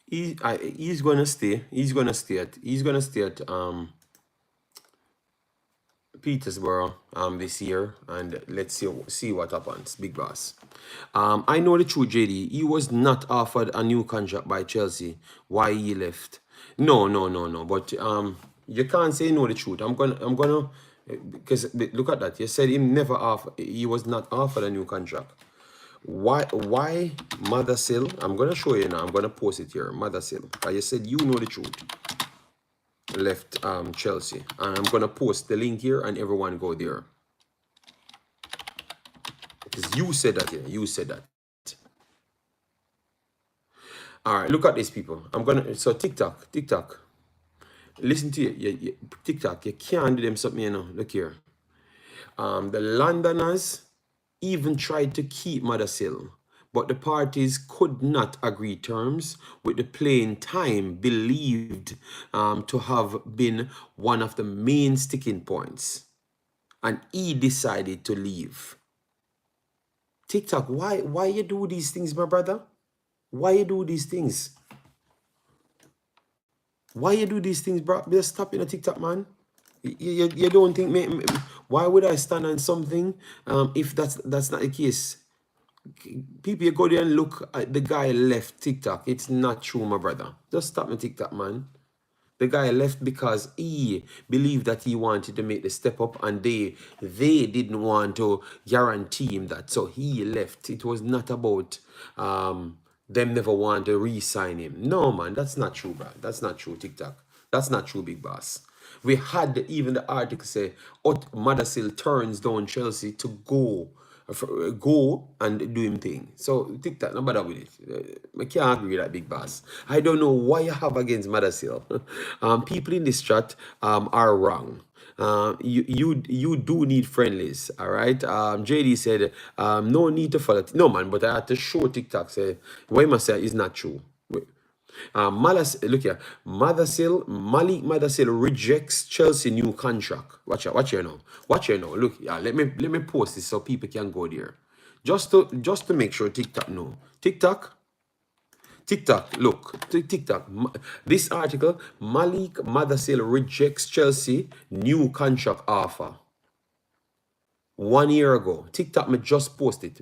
He's gonna stay. He's gonna stay at Petersburg this year, and let's see what happens, big boss. I know the truth, JD. He was not offered a new contract by Chelsea. Why he left? No. But you can't say know the truth. I'm gonna Because look at that. You said he was not offered a new contract. Why Mother Sill? I'm gonna show you now. I'm gonna post it here. Mother Sill. You said you know the truth. Left Chelsea. And I'm gonna post the link here and everyone go there. Because you said that, yeah. You said that. Alright, look at this, people. So TikTok. Listen to you. TikTok, you can't do them something, you know. Look here. The Londoners even tried to keep Mothersill, but the parties could not agree terms, with the playing time believed to have been one of the main sticking points. And he decided to leave. TikTok, why you do these things, my brother? Why you do these things? Why you do these things, bro? Just stop in a TikTok, man. You don't think why would I stand on something if that's not the case? People, you go there and look at the guy left TikTok. It's not true, my brother. Just stop my TikTok, man. The guy left because he believed that he wanted to make the step up, and they didn't want to guarantee him that. So he left. It was not about them never want to re-sign him. No, man, that's not true, bro. That's not true, TikTok. That's not true, Big Boss. We had even the article say, Mothersill turns down Chelsea to go and do him thing. So TikTok, no bother with it. I can't agree with that, Big Boss. I don't know why you have against Mothersill. People in this chat are wrong. You do need friendlies, all right? JD said no need to follow. No, man, but I had to show TikTok say Wemaxit is not true. Look here. Malik Mothersill rejects Chelsea new contract. Watch here now. Watch here now. Look, yeah, let me post this so people can go there. Just to make sure TikTok know. TikTok, look. TikTok. This article, Malik Mothersill rejects Chelsea new contract offer. 1 year ago. TikTok me just post it.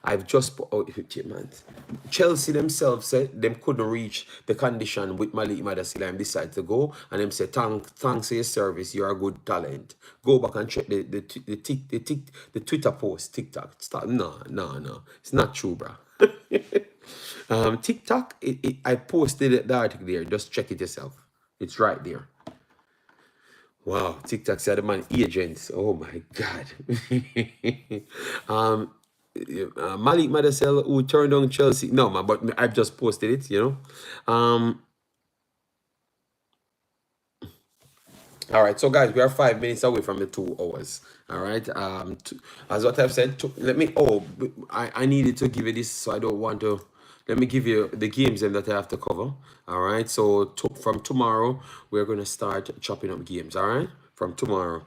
I've just put out man. Chelsea themselves said them couldn't reach the condition with Malik Mothersill and decided to go. And them said, thanks for your service, you're a good talent. Go back and check the Twitter post, TikTok. Stop. No. It's not true, bro. TikTok, I posted the article there. Just check it yourself. It's right there. Wow, TikTok said the man agents. Oh my God. Malik Mothersill, who turned on Chelsea. No, man, but I've just posted it, you know. All right, so guys, we are 5 minutes away from the 2 hours. All right. As what I've said, let me. Oh, I needed to give you this, so I don't want to. Let me give you the games that I have to cover. All right. So from tomorrow, we're gonna start chopping up games. All right. From tomorrow.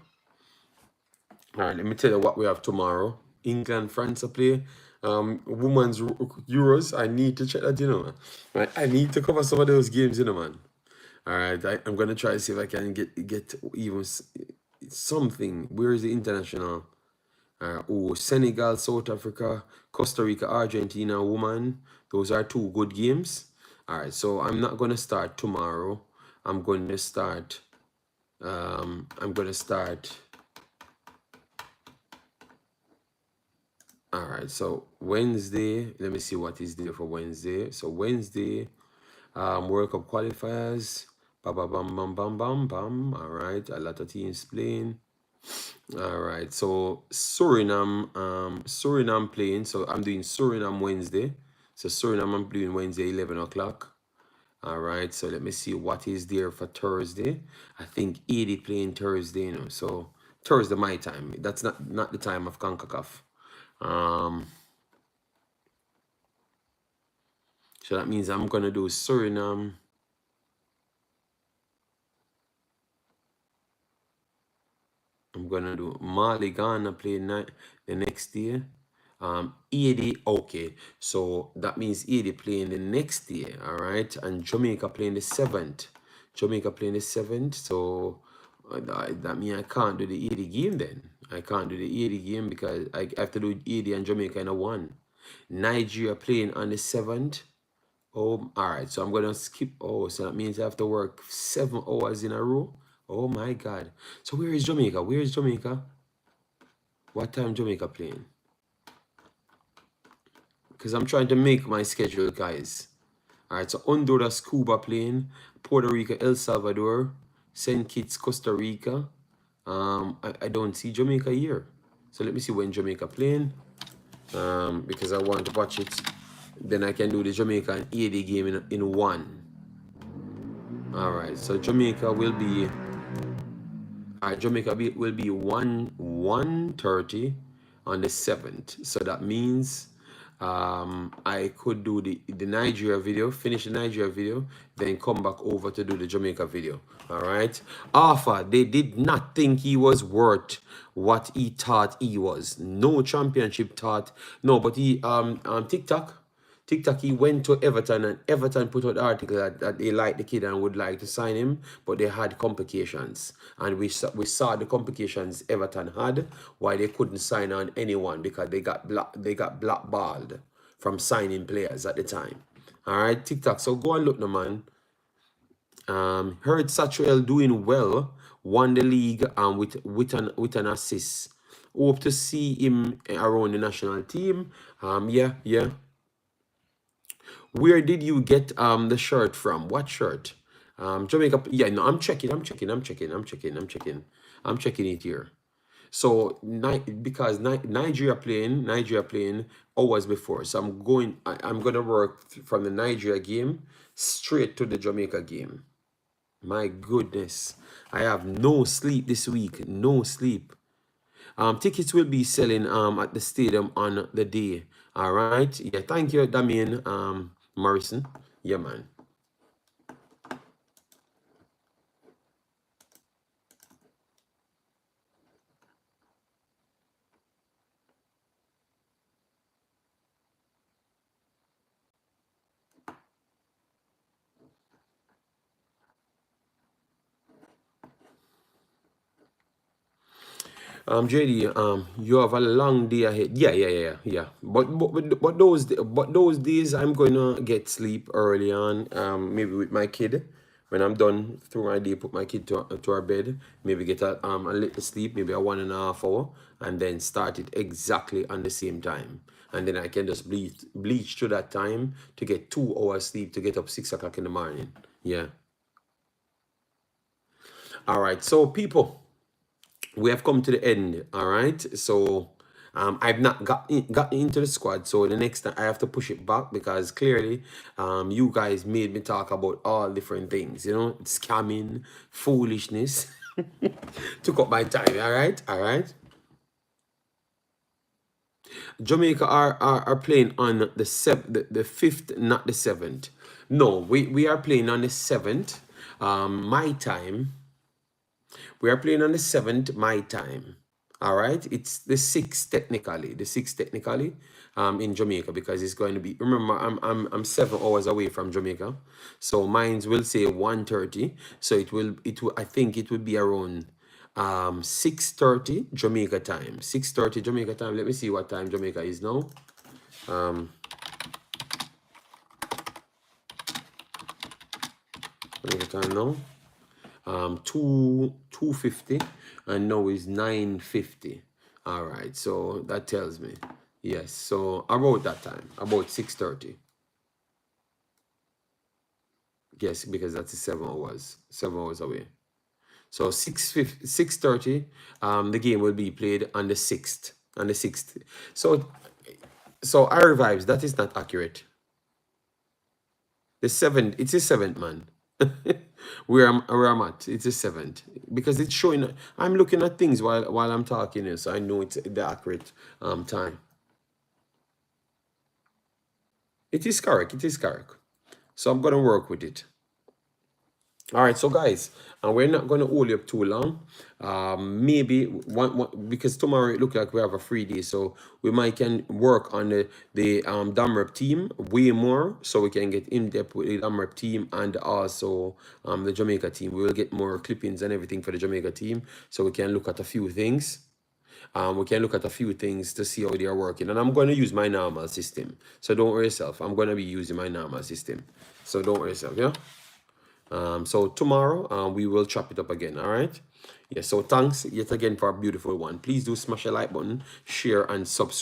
All right. Let me tell you what we have tomorrow. England, France to play. Women's Euros. I need to check that, you know. Right. I need to cover some of those games, you know, man. All right, I'm gonna try to see if I can get even something. Where is the international? Oh, Senegal, South Africa, Costa Rica, Argentina, woman. Those are 2 good games. All right, so I'm not gonna start tomorrow. I'm gonna start. All right, so Wednesday. Let me see what is there for Wednesday. So Wednesday. World Cup qualifiers. Bam, bam, bam, bam, bam, bam. All right, a lot of teams playing. All right, so Suriname playing. So I'm doing Suriname Wednesday. So Suriname I'm doing Wednesday 11 o'clock. All right, so let me see what is there for Thursday. I think 80 playing Thursday, you know. So Thursday my time. That's not the time of Concacaf. So that means I'm gonna do Suriname. I'm gonna do Mali Ghana play the next day. 80, okay. So that means 80 playing the next day, all right? And Jamaica playing the 7th. So that means I can't do the 80 game then. I can't do the 80 game because I have to do 80 and Jamaica in a 1. Nigeria playing on the 7th. Oh, all right. So I'm gonna skip. Oh, so that means I have to work 7 hours in a row. Oh my God. So where is Jamaica? Where is Jamaica? What time Jamaica playing? Because I'm trying to make my schedule, guys. All right, so Honduras, Cuba playing, Puerto Rico, El Salvador, St. Kitts, Costa Rica. I don't see Jamaica here. So let me see when Jamaica playing. Because I want to watch it. Then I can do the Jamaica and AD game in one. All right, so Jamaica will be. All right, Jamaica will be 1:30 on the 7th. So that means I could do the Nigeria video, finish the Nigeria video, then come back over to do the Jamaica video. All right. Alpha, they did not think he was worth what he thought he was. No championship thought. No, but he TikTok, he went to Everton and Everton put out the article that they liked the kid and would like to sign him, but they had complications. And we saw the complications Everton had, why they couldn't sign on anyone because they got blackballed from signing players at the time. All right, TikTok. So go and look, no man. Heard Satriel doing well, won the league with an assist. Hope to see him around the national team. Yeah. Where did you get the shirt from? What shirt? Jamaica. Yeah, no, I'm checking it here. So because Nigeria playing hours before. So I'm gonna work from the Nigeria game straight to the Jamaica game. My goodness. I have no sleep this week. No sleep. Tickets will be selling at the stadium on the day. All right. Yeah, thank you, Damien Morrison. Yeah, man. JD, you have a long day ahead. Yeah. But those days I'm gonna get sleep early on. Maybe with my kid. When I'm done through my day, put my kid to our bed. Maybe get a little sleep, maybe a 1.5 hour, and then start it exactly on the same time. And then I can just bleach to that time to get 2 hours sleep to get up 6 o'clock in the morning. Yeah. All right. So people, we have come to the end. All right. So I've not gotten into the squad. So the next time I have to push it back because clearly you guys made me talk about all different things, scamming, foolishness. Took up my time. All right. Jamaica are playing on the 5th, not the 7th. No, we are playing on the 7th. My time. We are playing on the 7th, my time. All right. It's the 6th technically. The 6th technically in Jamaica because it's going to be, remember, I'm 7 hours away from Jamaica. So mines will say 1:30. So I think it will be around 6:30 Jamaica time. 6:30 Jamaica time. Let me see what time Jamaica is now. Jamaica time now. 2:50 and now is 9:50. All right, so that tells me yes. So about that time, about 6:30. Yes, because that's 7 hours away. So 6:30, the game will be played on the 6th. On the 6th. So our vibes, that is not accurate. The 7th, it's the 7th, man. where I'm at, it's the 7th because it's showing. I'm looking at things while I'm talking here, so I know it's the accurate time. It is correct. It is correct. So I'm gonna work with it. All right, so guys, and we're not gonna hold you up too long. Maybe one because tomorrow it looks like we have a free day, so we might can work on the Damrep team way more, so we can get in depth with the Damrep team and also the Jamaica team. We will get more clippings and everything for the Jamaica team, so we can look at a few things. We can look at a few things to see how they are working, and I'm going to use my normal system. So don't worry yourself. I'm going to be using my normal system. So don't worry yourself. Yeah. So tomorrow we will chop it up again. All right. Yeah. So thanks yet again for a beautiful one. Please do smash a like button, share, and subscribe.